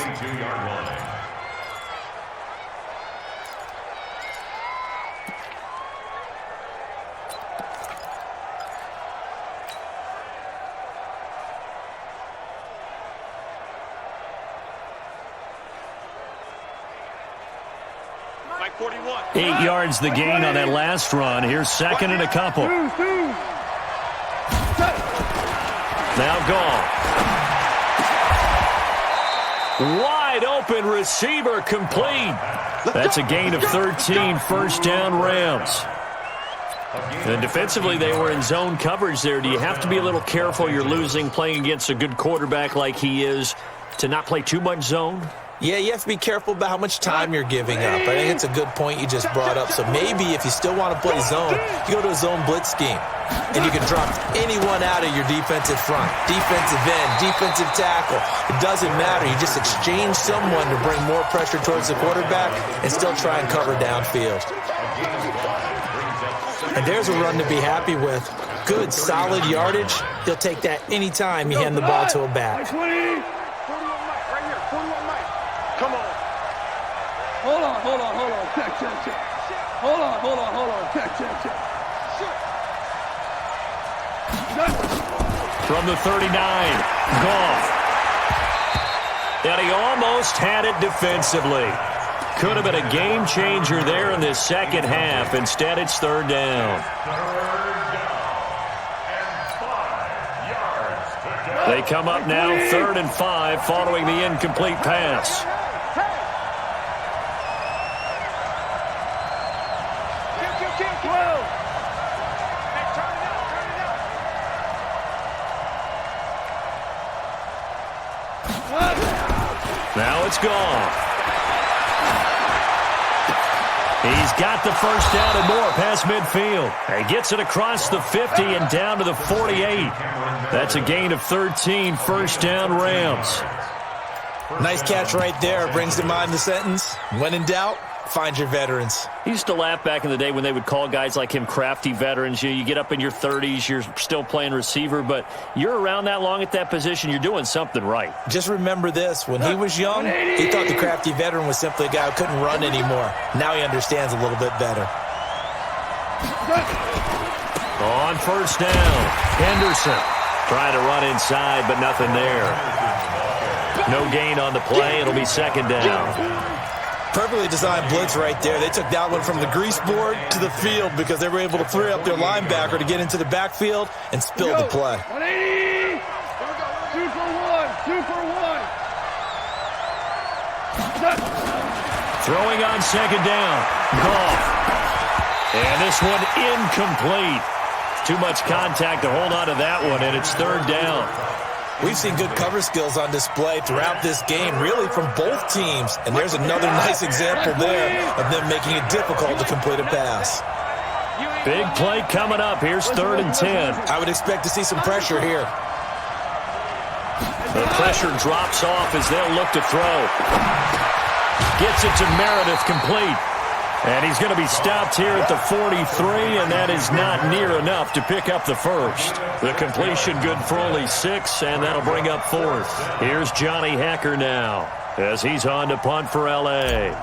Speaker 2: Mike 41.
Speaker 1: 8 yards the gain on that last run. Here's second and a couple. Now Goff. Wide open receiver complete. That's a gain of 13, first down Rams. And defensively, they were in zone coverage there. Do you have to be a little careful? You're losing playing against a good quarterback like he is to not play too much zone?
Speaker 3: Yeah, you have to be careful about how much time you're giving up. I think it's a good point you just brought up. So maybe if you still want to play zone, you go to a zone blitz scheme. And you can drop anyone out of your defensive front, defensive end, defensive tackle. It doesn't matter. You just exchange someone to bring more pressure towards the quarterback and still try and cover downfield. And there's a run to be happy with. Good, solid yardage. He'll take that anytime you hand the ball to a back.
Speaker 2: 41 Mike, right here. 41 Mike. Come on.
Speaker 4: Hold on. Check. Hold on. Check.
Speaker 1: From the 39, Goff. And he almost had it defensively. Could have been a game changer there in this second half. Instead, it's third down. They come up now, 3rd and 5, following the incomplete pass. Now it's gone. He's got the first down and more past midfield. He gets it across the 50 and down to the 48. That's a gain of 13, first down Rams.
Speaker 3: Nice catch right there. Brings to mind the sentence, when in doubt, find your veterans.
Speaker 1: He used to laugh back in the day when they would call guys like him crafty veterans. You get up in your 30s, you're still playing receiver, but you're around that long at that position, you're doing something right.
Speaker 3: Just remember this. When he was young, he thought the crafty veteran was simply a guy who couldn't run anymore. Now he understands a little bit better.
Speaker 1: On first down, Henderson trying to run inside, but nothing there. No gain on the play. It'll be second down.
Speaker 3: Perfectly designed blitz right there. They took that one from the grease board to the field because they were able to free up their linebacker to get into the backfield and spill the play.
Speaker 4: 180. 2 for 1.
Speaker 1: Throwing on second down. Goff. And this one incomplete. Too much contact to hold on to that one, and it's third down.
Speaker 3: We've seen good cover skills on display throughout this game, really from both teams. And there's another nice example there of them making it difficult to complete a pass.
Speaker 1: Big play coming up. Here's 3rd and 10.
Speaker 3: I would expect to see some pressure here.
Speaker 1: The pressure drops off as they'll look to throw. Gets it to Meredith complete. And he's going to be stopped here at the 43, and that is not near enough to pick up the first. The completion good for only 6, and that'll bring up 4th. Here's Johnny Hacker now as he's on to punt for L.A.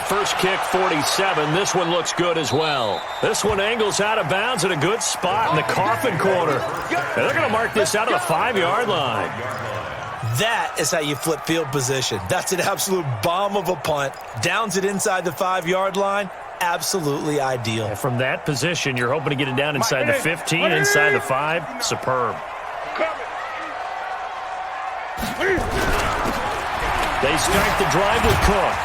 Speaker 1: First kick, 47. This one looks good as well. This one angles out of bounds at a good spot in the coffin corner. And they're going to mark this out of the 5-yard line.
Speaker 3: That is how you flip field position. That's an absolute bomb of a punt. Downs it inside the 5-yard line. Absolutely ideal.
Speaker 1: And from that position, you're hoping to get it down inside the 15, inside the 5. Superb. They start the drive with Cook.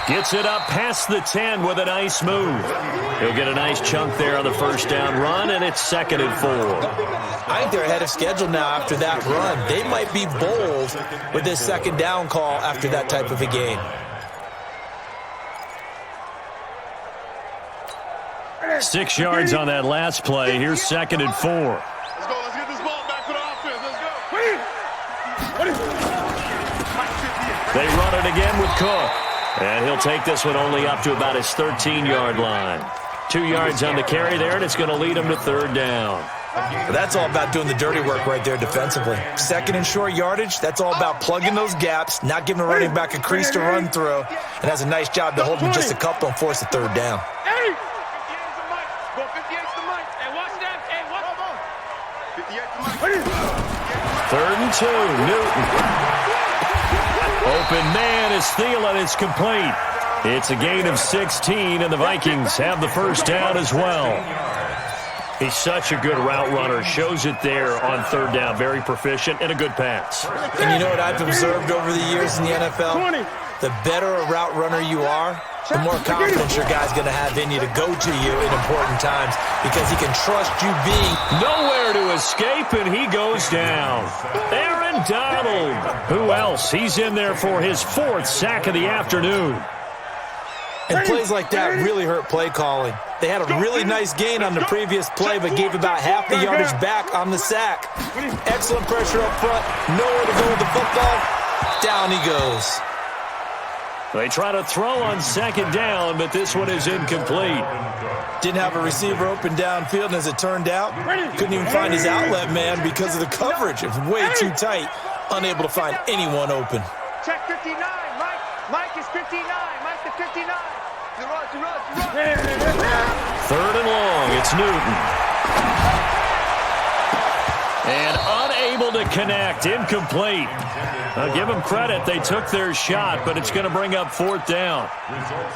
Speaker 1: Gets it up past the 10 with a nice move. He'll get a nice chunk there on the first down run, and it's 2nd and 4.
Speaker 3: I think they're ahead of schedule now after that run. They might be bold with this second down call after that type of a game.
Speaker 1: Six yards on that last play. Here's 2nd and 4.
Speaker 2: Let's go. Let's get this ball back for the offense. Let's go.
Speaker 1: They run it again with Cook. And he'll take this one only up to about his 13-yard line. 2 yards on the carry there, and it's going to lead him to 3rd down.
Speaker 3: But that's all about doing the dirty work right there defensively. 2nd and short yardage, that's all about plugging those gaps, not giving a running back a crease to run through, and has a nice job to hold him just a couple and force a 3rd down.
Speaker 1: 3rd and 2, Newton. Open man is Thielen. It's complete. It's a gain of 16, and the Vikings have the first down as well. He's such a good route runner. Shows it there on 3rd down. Very proficient and a good pass.
Speaker 3: And you know what I've observed over the years in the NFL? The better a route runner you are, the more confidence your guy's going to have in you to go to you in important times because he can trust you being
Speaker 1: nowhere to escape, and he goes down. Aaron Donald. Who else? He's in there for his 4th sack of the afternoon.
Speaker 3: And plays like that really hurt play calling. They had a really nice gain on the previous play, but gave about half the yardage back on the sack. Excellent pressure up front. Nowhere to go with the football. Down he goes.
Speaker 1: They try to throw on 2nd down, but this one is incomplete.
Speaker 3: Didn't have a receiver open downfield, and as it turned out, couldn't even find his outlet man because of the coverage. It was way too tight. Unable to find anyone open.
Speaker 4: Check 59. Mike is 59. Mike the 59.
Speaker 1: 3rd and long. It's Newton. And unable to connect. Incomplete. I'll give them credit. They took their shot, but it's going to bring up 4th down.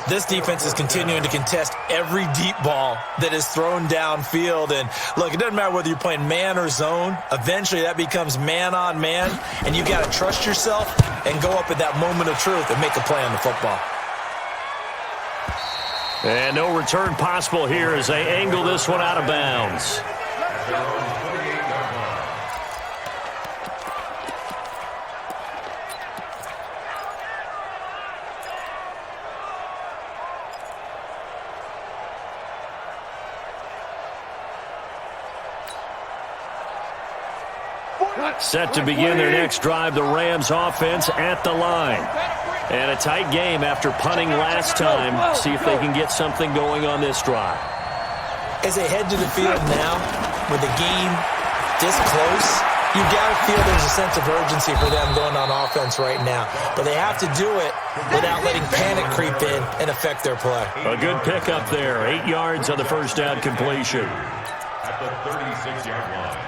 Speaker 3: This defense is continuing to contest every deep ball that is thrown downfield. And, look, it doesn't matter whether you're playing man or zone. Eventually, that becomes man on man, and you got to trust yourself and go up at that moment of truth and make a play on the football.
Speaker 1: And no return possible here as they angle this one out of bounds. Set to begin their next drive, the Rams offense at the line. And a tight game after punting last time. See if they can get something going on this drive.
Speaker 3: As they head to the field now, with the game this close, you got to feel there's a sense of urgency for them going on offense right now. But they have to do it without letting panic creep in and affect their play.
Speaker 1: A good pickup there. 8 yards on the 1st down completion.
Speaker 5: At the 36-yard line.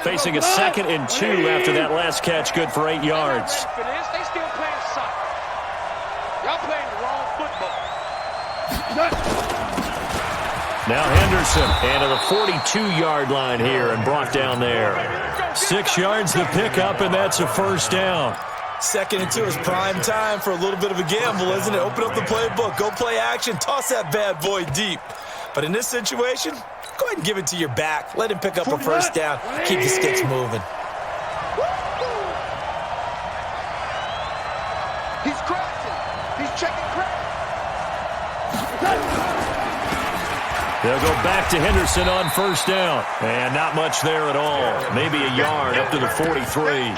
Speaker 1: Facing a 2nd and 2 after that last catch, good for 8 yards.
Speaker 4: They still playing soccer. Y'all playing the wrong football.
Speaker 1: Now Henderson, and to the 42-yard line here and brought down there. 6 yards to pick up, and that's a 1st down.
Speaker 3: 2nd and 2 is prime time for a little bit of a gamble, isn't it? Open up the playbook, go play action, toss that bad boy deep. But in this situation, go ahead and give it to your back. Let him pick up a 1st down. Keep the sticks moving.
Speaker 4: He's crashing. He's checking crack.
Speaker 1: They'll go back to Henderson on 1st down. And not much there at all. Maybe a yard up to the 43.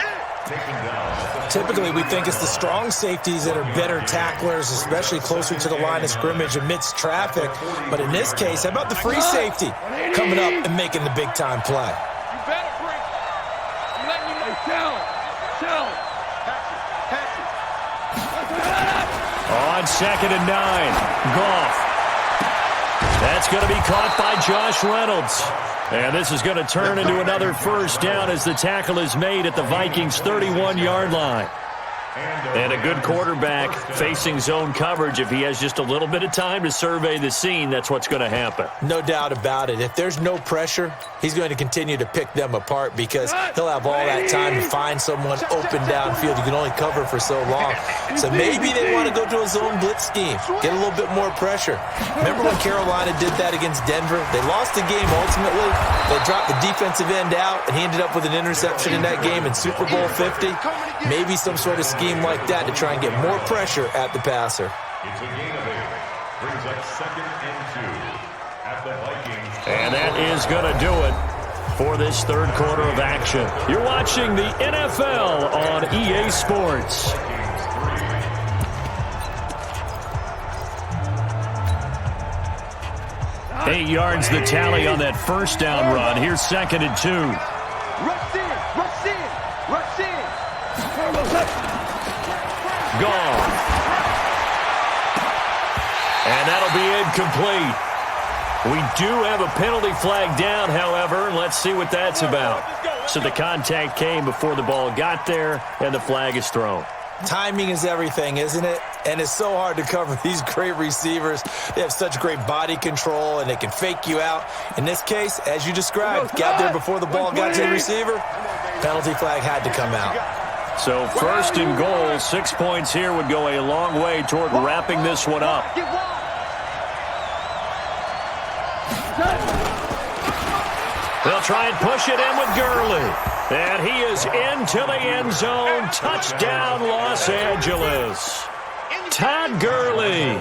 Speaker 3: Typically, we think it's the strong safeties that are better tacklers, especially closer to the line of scrimmage amidst traffic. But in this case, how about the free safety coming up and making the big-time play?
Speaker 4: You better bring it. I'm letting you know. Shell.
Speaker 1: On 2nd and 9, Goff. That's going to be caught by Josh Reynolds. And this is going to turn into another 1st down as the tackle is made at the Vikings' 31-yard line. And a good quarterback facing zone coverage. If he has just a little bit of time to survey the scene, that's what's going to happen.
Speaker 3: No doubt about it. If there's no pressure, he's going to continue to pick them apart because he'll have all that time to find someone open downfield. You can only cover for so long. So maybe they want to go to a zone blitz scheme, get a little bit more pressure. Remember when Carolina did that against Denver? They lost the game ultimately. They dropped the defensive end out, and he ended up with an interception in that game in Super Bowl 50. Maybe some sort of scheme like that to try and get more pressure at the passer.
Speaker 5: It's a gain of 8. Brings up 2nd and 2 at the Vikings.
Speaker 1: And that is going to do it for this 3rd quarter of action. You're watching the NFL on EA Sports. Eight yards the tally on that 1st down run. Here's 2nd and 2.
Speaker 4: Rush in.
Speaker 1: Gone. And that'll be incomplete. We do have a penalty flag down, however. Let's see what that's about. So the contact came before the ball got there, and the flag is thrown.
Speaker 3: Timing is everything, isn't it? And it's so hard to cover these great receivers. They have such great body control, and they can fake you out. In this case, as you described, got there before the ball got to the receiver. Penalty flag had to come out.
Speaker 1: So first and goal, 6 points here would go a long way toward wrapping this one up. They'll try and push it in with Gurley. And he is into the end zone. Touchdown, Los Angeles. Todd Gurley.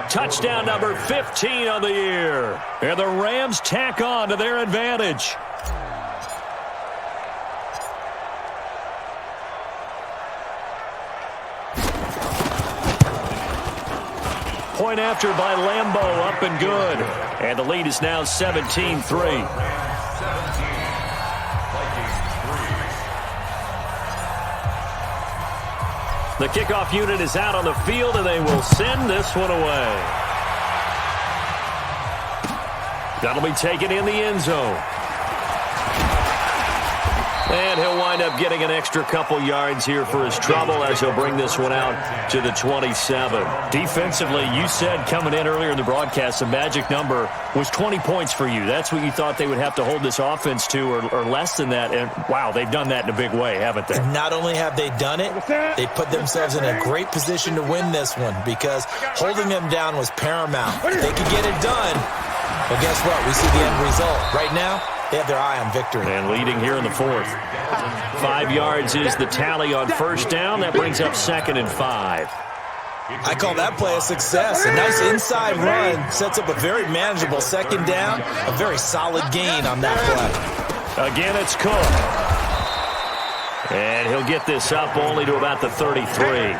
Speaker 1: Touchdown number 15 on the year. And the Rams tack on to their advantage. Point after by Lambeau, up and good. And the lead is now 17-3. The kickoff unit is out on the field, and they will send this one away. That'll be taken in the end zone. And he'll wind up getting an extra couple yards here for his trouble as he'll bring this one out to the 27. Defensively, you said coming in earlier in the broadcast, the magic number was 20 points for you. That's what you thought they would have to hold this offense to, or less than that. And, wow, they've done that in a big way, haven't they?
Speaker 3: And not only have they done it, they put themselves in a great position to win this one because holding them down was paramount. If they could get it done, well, guess what? We see the end result. Right now, they have their eye on victory.
Speaker 1: And leading here in the fourth. 5 yards is the tally on first down. That brings up 2nd and 5.
Speaker 3: I call that play a success. A nice inside run sets up a very manageable second down. A very solid gain on that play.
Speaker 1: Again, it's Cook. And he'll get this up only to about the 33.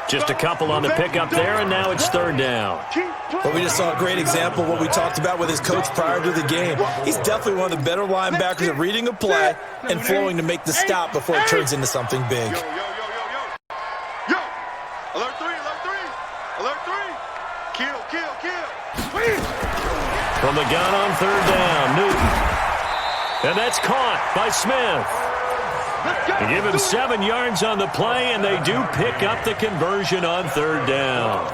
Speaker 1: Just a couple on the pickup there, and now it's 3rd down.
Speaker 3: Well, we just saw a great example of what we talked about with his coach prior to the game. He's definitely one of the better linebackers at reading a play and flowing to make the stop before it turns into something big.
Speaker 2: Yo. Alert 3, alert 3. Alert 3. Kill.
Speaker 1: From the gun on 3rd down, Newton. And that's caught by Smith. They give him 7 yards on the play, and they do pick up the conversion on 3rd down.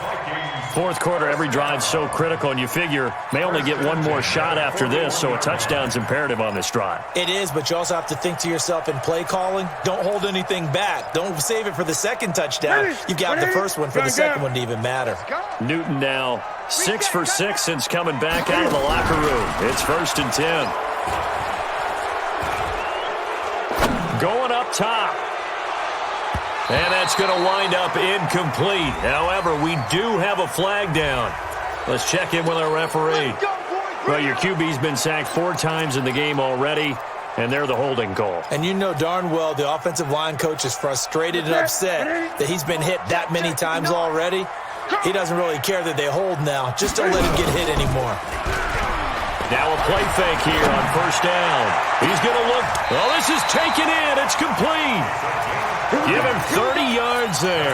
Speaker 1: Fourth quarter, every drive so critical, and you figure may only get one more shot after this, so a touchdown's imperative on this drive.
Speaker 3: It is, but you also have to think to yourself in play calling, don't hold anything back. Don't save it for the second touchdown. You've got the first one for the second one to even matter.
Speaker 1: Newton now 6 for 6 since coming back out of the locker room. It's 1st and 10. Going up top. And that's going to wind up incomplete. However, we do have a flag down. Let's check in with our referee. Well, your QB's been sacked 4 times in the game already, and they're the holding call.
Speaker 3: And you know darn well the offensive line coach is frustrated and upset that he's been hit that many times already. He doesn't really care that they hold now. Just don't let him get hit anymore.
Speaker 1: Now a play fake here on 1st down. He's going to look. Oh, this is taken in. It's complete. Give him 30 yards there.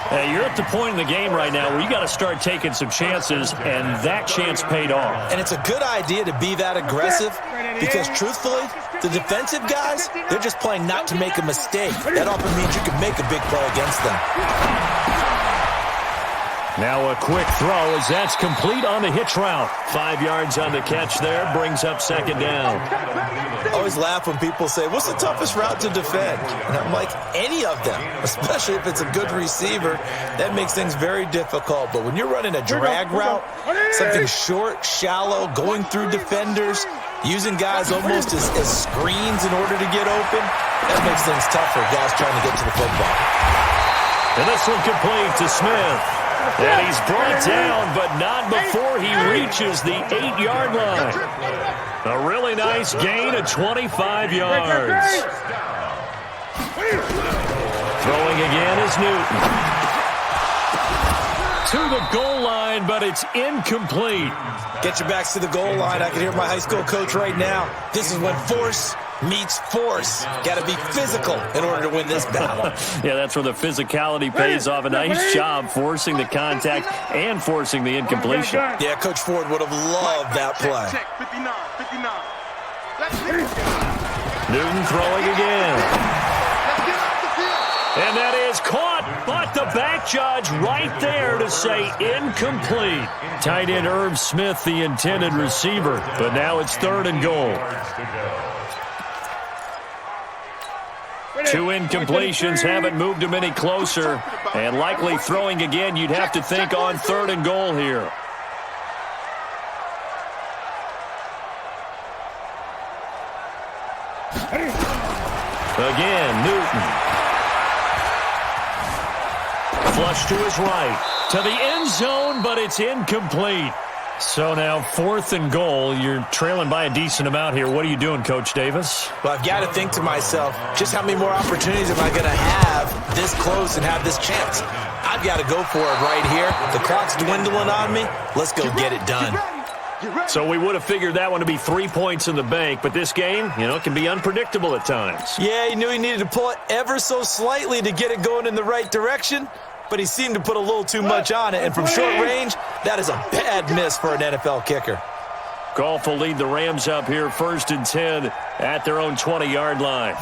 Speaker 1: Hey, you're at the point in the game right now where you got to start taking some chances, and that chance paid off.
Speaker 3: And it's a good idea to be that aggressive because, truthfully, the defensive guys, they're just playing not to make a mistake. That often means you can make a big play against them.
Speaker 1: Now a quick throw as that's complete on the hitch route. 5 yards on the catch there, brings up 2nd down.
Speaker 3: I always laugh when people say, what's the toughest route to defend? And I'm like, any of them, especially if it's a good receiver. That makes things very difficult. But when you're running a drag route, something short, shallow, going through defenders, using guys almost as screens in order to get open, that makes things tough for guys trying to get to the football.
Speaker 1: And this one complete to Smith. And he's brought down, but not before he reaches the 8-yard line. A really nice gain of 25 yards. Throwing again is Newton. To the goal line, but it's incomplete.
Speaker 3: Get your backs to the goal line. I can hear my high school coach right now. This is when force meets force. Got to be physical in order to win this battle.
Speaker 1: Yeah, that's where the physicality pays off. A nice job forcing the contact and forcing the incompletion.
Speaker 3: Yeah, Coach Ford would have loved that play.
Speaker 2: Check, 59, 59. Let's get it.
Speaker 1: Newton throwing again.
Speaker 2: Let's get off the field.
Speaker 1: And that is caught, but the back judge right there to say incomplete. Tight end Irv Smith, the intended receiver, but now it's 3rd and goal. 2 incompletions haven't moved him any closer, and likely throwing again, you'd have to think on 3rd and goal here. Again, Newton. Flush to his right, to the end zone, but it's incomplete. So now 4th and goal. You're trailing by a decent amount here. What are you doing, Coach Davis?
Speaker 3: Well, I've got to think to myself, just how many more opportunities am I going to have this close and have this chance? I've got to go for it right here. The clock's dwindling on me. Let's go get it done.
Speaker 1: So we would have figured that one to be 3 points in the bank, but this game, can be unpredictable at times.
Speaker 3: Yeah, he knew he needed to pull it ever so slightly to get it going in the right direction, but he seemed to put a little too much on it, and from short range, that is a bad miss for an NFL kicker.
Speaker 1: Goff will lead the Rams up here 1st and 10 at their own 20-yard line.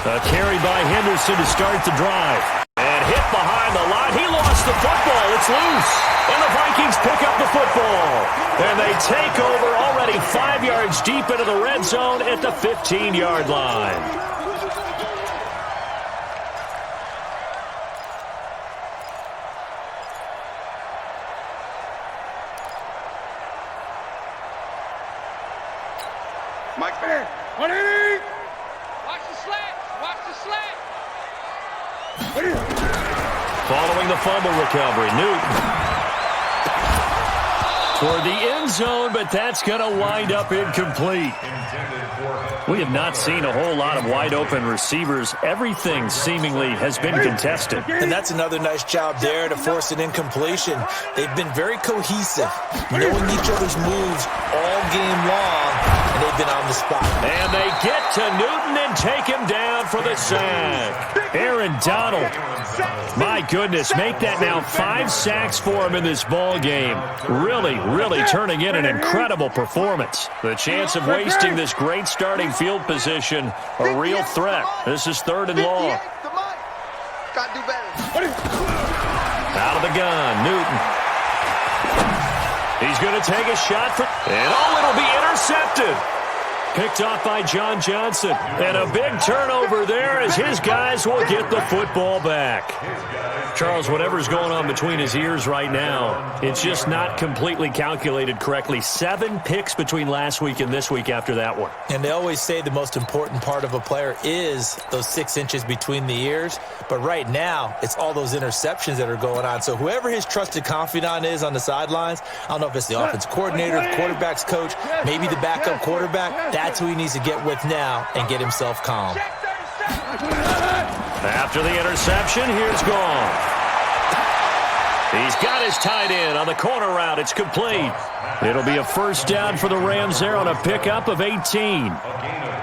Speaker 1: A carry by Henderson to start the drive. And hit behind the line. He lost the football. It's loose. And the Vikings pick up the football. And they take over already 5 yards deep into the red zone at the 15-yard line.
Speaker 2: Mike Bear.
Speaker 4: Watch the slant. Watch the slant.
Speaker 1: Following the fumble recovery, Newton toward the end zone, but that's going to wind up incomplete. We have not seen a whole lot of wide-open receivers. Everything seemingly has been contested.
Speaker 3: And that's another nice job there to force an incompletion. They've been very cohesive, knowing each other's moves all game long, and they've been on the spot.
Speaker 1: And they get to Newton and take him down for the sack. Aaron Donald, my goodness, make that now 5 sacks for him in this ball game. Really turning in an incredible performance. The chance of wasting this great starting field position, a real threat. This is 3rd and long.
Speaker 2: Gotta do better.
Speaker 1: Out of the gun, Newton. He's going to take a shot for, and it'll be intercepted. Picked off by John Johnson. And a big turnover there as his guys will get the football back. Charles, whatever's going on between his ears right now, it's just not completely calculated correctly. 7 picks between last week and this week after that one.
Speaker 3: And they always say the most important part of a player is those 6 inches between the ears. But right now, it's all those interceptions that are going on. So whoever his trusted confidant is on the sidelines, I don't know if it's the offensive coordinator, the quarterback's coach, maybe the backup quarterback, that's who he needs to get with now and get himself calm.
Speaker 1: After the interception, here's Goff. He's got his tight end on the corner route. It's complete. It'll be a 1st down for the Rams there on a pickup of 18.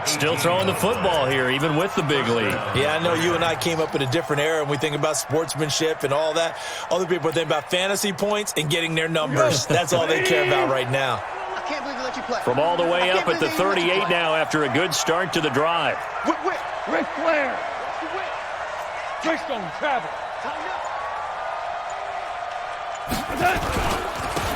Speaker 1: Still throwing the football here, even with the big lead.
Speaker 3: Yeah, I know you and I came up in a different era, and we think about sportsmanship and all that. Other people think about fantasy points and getting their numbers. That's all they care about right now.
Speaker 2: I can't believe we let you play.
Speaker 1: From all the way up at the 38 now after a good start to the drive.
Speaker 4: Ric Flair. Drake's going to travel.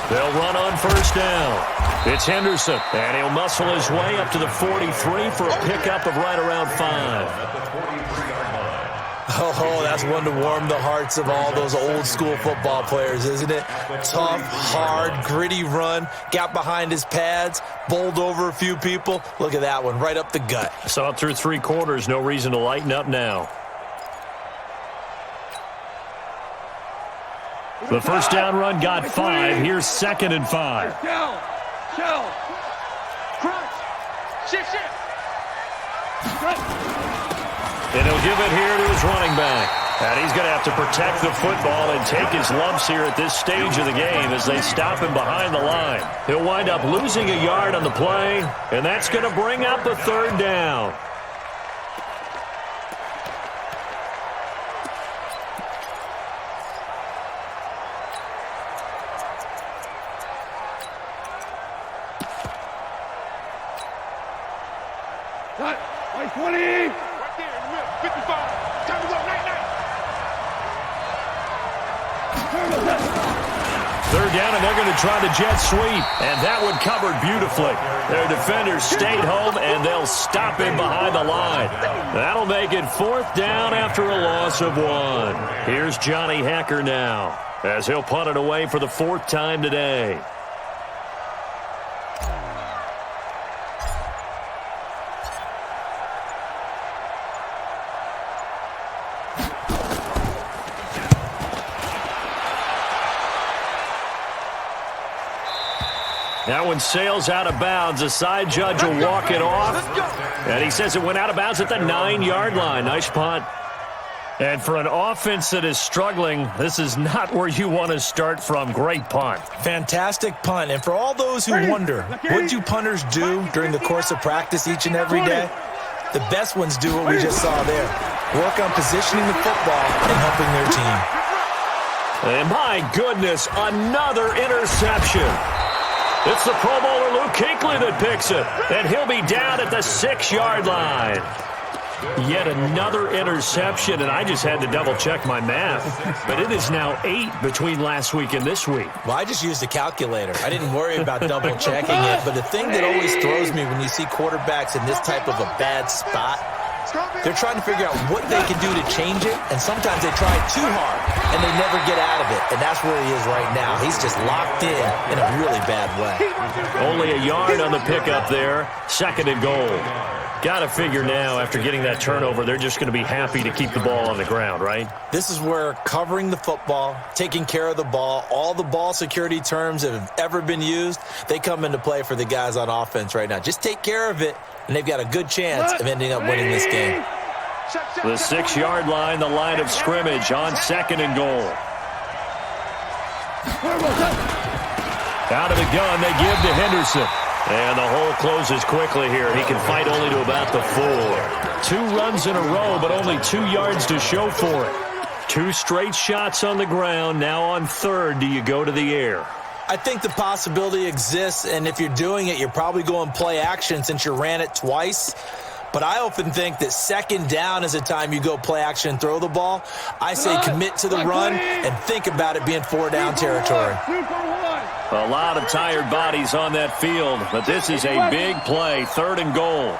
Speaker 1: They'll run on 1st down. It's Henderson, and he'll muscle his way up to the 43 for a pickup of right around 5.
Speaker 3: Oh, that's one to warm the hearts of all those old school football players, isn't it? Tough, hard, gritty run, got behind his pads, bowled over a few people. Look at that one, right up the gut.
Speaker 1: Saw it through 3 quarters, no reason to lighten up now. The 1st down run got 5. Here's 2nd and 5.
Speaker 4: Down. Shell. Crunch. Shift.
Speaker 1: And he'll give it here to his running back. And he's going to have to protect the football and take his lumps here at this stage of the game as they stop him behind the line. He'll wind up losing a yard on the play, and that's going to bring up a third down.
Speaker 4: Cut. 20.
Speaker 2: Right there in the middle. 55. Time to go. Night.
Speaker 1: Third down, and they're going to try the jet sweep. And that one covered beautifully. Their defenders stayed home, and they'll stop him behind the line. That'll make it fourth down after a loss of 1. Here's Johnny Hecker now, as he'll punt it away for the 4th time today. That one sails out of bounds. The side judge will walk it off. And he says it went out of bounds at the 9-yard line. Nice punt. And for an offense that is struggling, this is not where you want to start from. Great punt.
Speaker 3: Fantastic punt. And for all those who wonder, what do punters do during the course of practice each and every day? The best ones do what we just saw there. Work on positioning the football and helping their team.
Speaker 1: And my goodness, another interception. It's the Pro Bowler Luke Kuechly that picks it, and he'll be down at the 6-yard line. Yet another interception, and I just had to double-check my math. But it is now 8 between last week and this week.
Speaker 3: Well, I just used a calculator. I didn't worry about double-checking it. But the thing that always throws me when you see quarterbacks in this type of a bad spot, they're trying to figure out what they can do to change it, and sometimes they try too hard, and they never get out of it. And that's where he is right now. He's just locked in a really bad way.
Speaker 1: Only a yard on the pickup there. 2nd and goal. Got to figure now, after getting that turnover, they're just going to be happy to keep the ball on the ground, right?
Speaker 3: This is where covering the football, taking care of the ball, all the ball security terms that have ever been used, they come into play for the guys on offense right now. Just take care of it, and they've got a good chance of ending up winning this game.
Speaker 1: The 6-yard line, the line of scrimmage on 2nd and goal. Out of the gun, they give to Henderson. And the hole closes quickly here. He can fight only to about the 4. 2 runs in a row, but only 2 yards to show for it. 2 straight shots on the ground. Now on 3rd, do you go to the air?
Speaker 3: I think the possibility exists, and if you're doing it, you're probably going play action since you ran it twice. But I often think that 2nd down is a time you go play action and throw the ball. I say commit to the run and think about it being 4-down territory.
Speaker 1: A lot of tired bodies on that field, but this is a big play. 3rd and goal.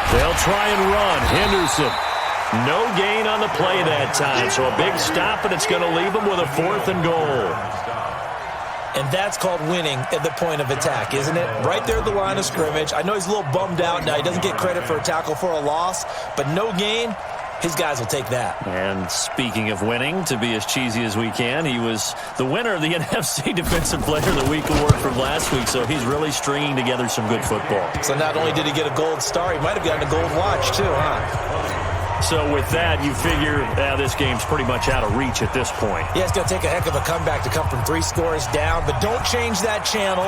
Speaker 1: They'll try and run. Henderson. No gain on the play that time, so a big stop, and it's going to leave them with a 4th and goal.
Speaker 3: And that's called winning at the point of attack, isn't it? Right there at the line of scrimmage. I know he's a little bummed out now. He doesn't get credit for a tackle for a loss, but no gain, his guys will take that.
Speaker 1: And speaking of winning, to be as cheesy as we can, he was the winner of the NFC Defensive Player of the Week award from last week, so he's really stringing together some good football.
Speaker 3: So not only did he get a gold star, he might have gotten a gold watch too, huh?
Speaker 1: So with that, you figure this game's pretty much out of reach at this point.
Speaker 3: Yeah, it's going to take a heck of a comeback to come from 3 scores down, but don't change that channel.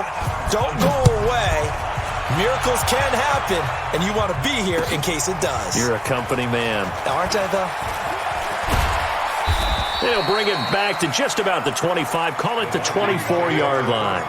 Speaker 3: Don't go away. Miracles can happen, and you want to be here in case it does.
Speaker 1: You're a company man.
Speaker 3: Aren't I, though?
Speaker 1: They'll bring it back to just about the 25. Call it the 24-yard line.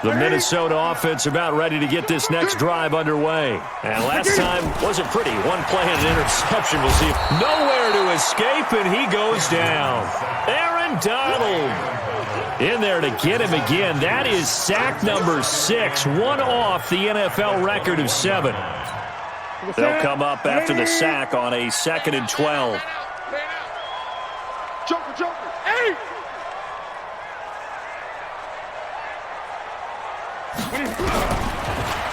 Speaker 1: The Minnesota offense about ready to get this next drive underway. And last time wasn't pretty. One play and an interception. We'll see. Nowhere to escape, and he goes down. Aaron Donald in there to get him again. That is sack number 6. One off the NFL record of 7. They'll come up after the sack on a 2nd and 12.
Speaker 2: Joker. Hey!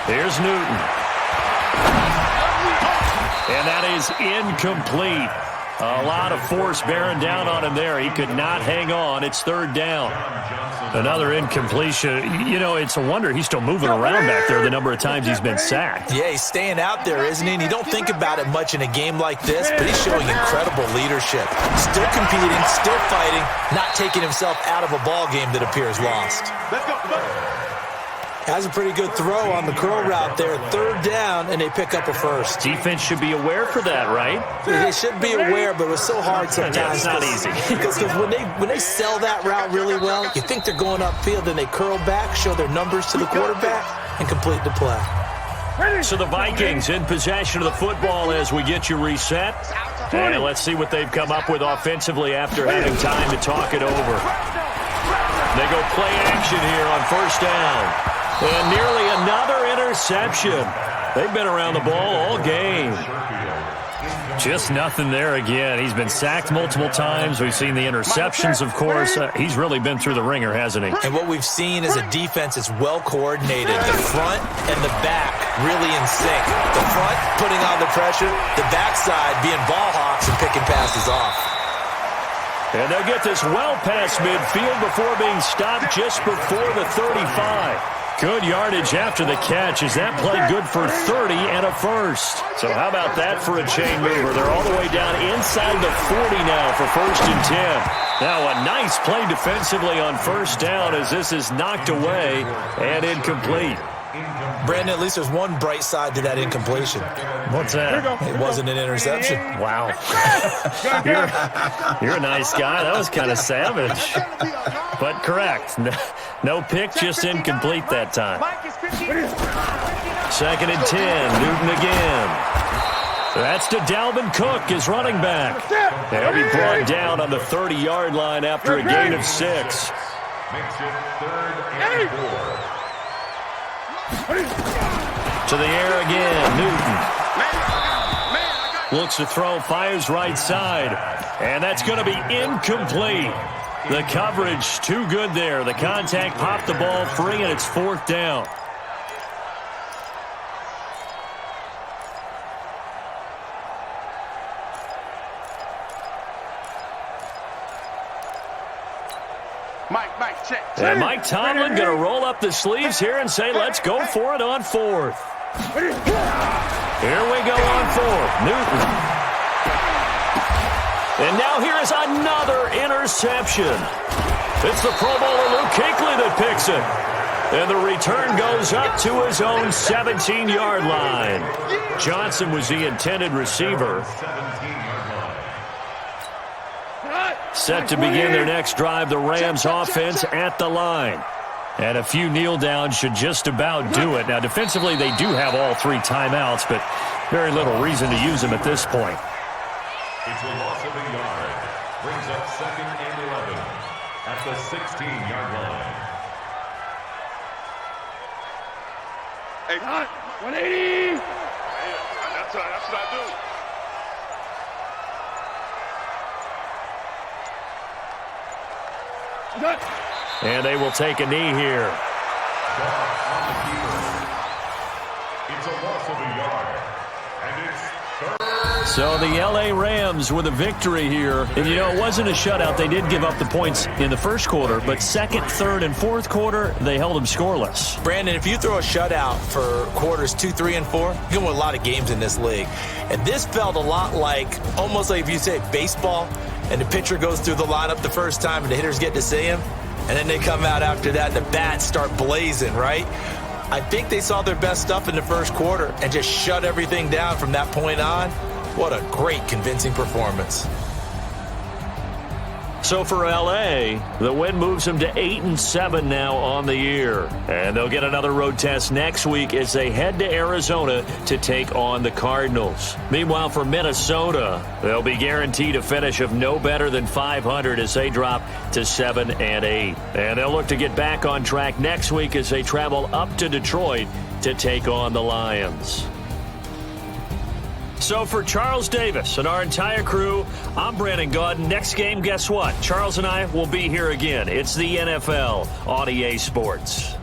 Speaker 1: Here's Newton. And that is incomplete. A lot of force bearing down on him there. He could not hang on. It's third down. Another incompletion. You know, it's a wonder he's still moving around back there the number of times he's been sacked.
Speaker 3: Yeah, he's staying out there, isn't he? And you don't think about it much in a game like this, but he's showing incredible leadership. Still competing, still fighting, not taking himself out of a ball game that appears lost.
Speaker 2: Let's go.
Speaker 3: Has a pretty good throw on the curl route there. Third down, and they pick up a first.
Speaker 1: Defense should be aware for that, right?
Speaker 3: They should be aware, but it was so hard sometimes.
Speaker 1: Yeah, it's not easy.
Speaker 3: Because when they sell that route really well, you think they're going upfield, and they curl back, show their numbers to the quarterback, and complete the play.
Speaker 1: So the Vikings in possession of the football as we get you reset. And let's see what they've come up with offensively after having time to talk it over. They go play action here on first down. And nearly another interception. They've been around the ball all game. Just nothing there again. He's been sacked multiple times. We've seen the interceptions, of course. He's really been through the ringer, hasn't he?
Speaker 3: And what we've seen is a defense that's well coordinated. The front and the back really in sync. The front putting on the pressure. The backside being ball hawks and picking passes off.
Speaker 1: And they'll get this well past midfield before being stopped just before the 35. Good yardage after the catch. Is that play good for 30 and a first? So how about that for a chain mover? They're all the way down inside the 40 now for first and 10. Now a nice play defensively on first down as this is knocked away and incomplete.
Speaker 3: Brandon, at least there's one bright side to that incompletion.
Speaker 1: What's that?
Speaker 3: It wasn't an interception.
Speaker 1: Wow. You're a nice guy. That was kind of savage. But correct. No pick, just incomplete that time. Second and 10. Newton again. That's to Dalvin Cook, his running back. He'll be brought down on the 30-yard line after a gain of 6.
Speaker 5: Makes it third and 4.
Speaker 1: To the air again, Newton. Looks to throw, fires right side. And that's going to be incomplete. The coverage too good there. The contact popped the ball free, and it's fourth down.
Speaker 2: Mike, check.
Speaker 1: And Mike Tomlin going to roll up the sleeves here and say, let's go for it on fourth. Here we go on fourth. Newton. And now here is another interception. It's the Pro Bowler Luke Kuechly that picks it. And the return goes up to his own 17-yard line. Johnson was the intended receiver. Set to begin their next drive, the Rams offense at the line. And a few kneel downs should just about do it. Now, defensively, they do have all 3 timeouts, but very little reason to use them at this point.
Speaker 5: It's a loss of a yard. Brings up second and 11 at the 16-yard line.
Speaker 2: Hey, 180. That's what I do.
Speaker 1: And they will take a knee here.
Speaker 5: It's a loss of a yard. And it's third.
Speaker 1: So the L.A. Rams with a victory here. And, you know, it wasn't a shutout. They did give up the points in the first quarter, but second, third, and fourth quarter, they held them scoreless.
Speaker 3: Brandon, if you throw a shutout for quarters 2, 3, and 4, you can win a lot of games in this league. And this felt a lot like, almost like if you say baseball, and the pitcher goes through the lineup the first time and the hitters get to see him, and then they come out after that and the bats start blazing, right? I think they saw their best stuff in the first quarter and just shut everything down from that point on. What a great, convincing performance.
Speaker 1: So for L.A., the win moves them to 8-7 now on the year. And they'll get another road test next week as they head to Arizona to take on the Cardinals. Meanwhile, for Minnesota, they'll be guaranteed a finish of no better than 500 as they drop to 7-8. And they'll look to get back on track next week as they travel up to Detroit to take on the Lions. So for Charles Davis and our entire crew, I'm Brandon Gaudin. Next game, guess what? Charles and I will be here again. It's the NFL on EA Sports.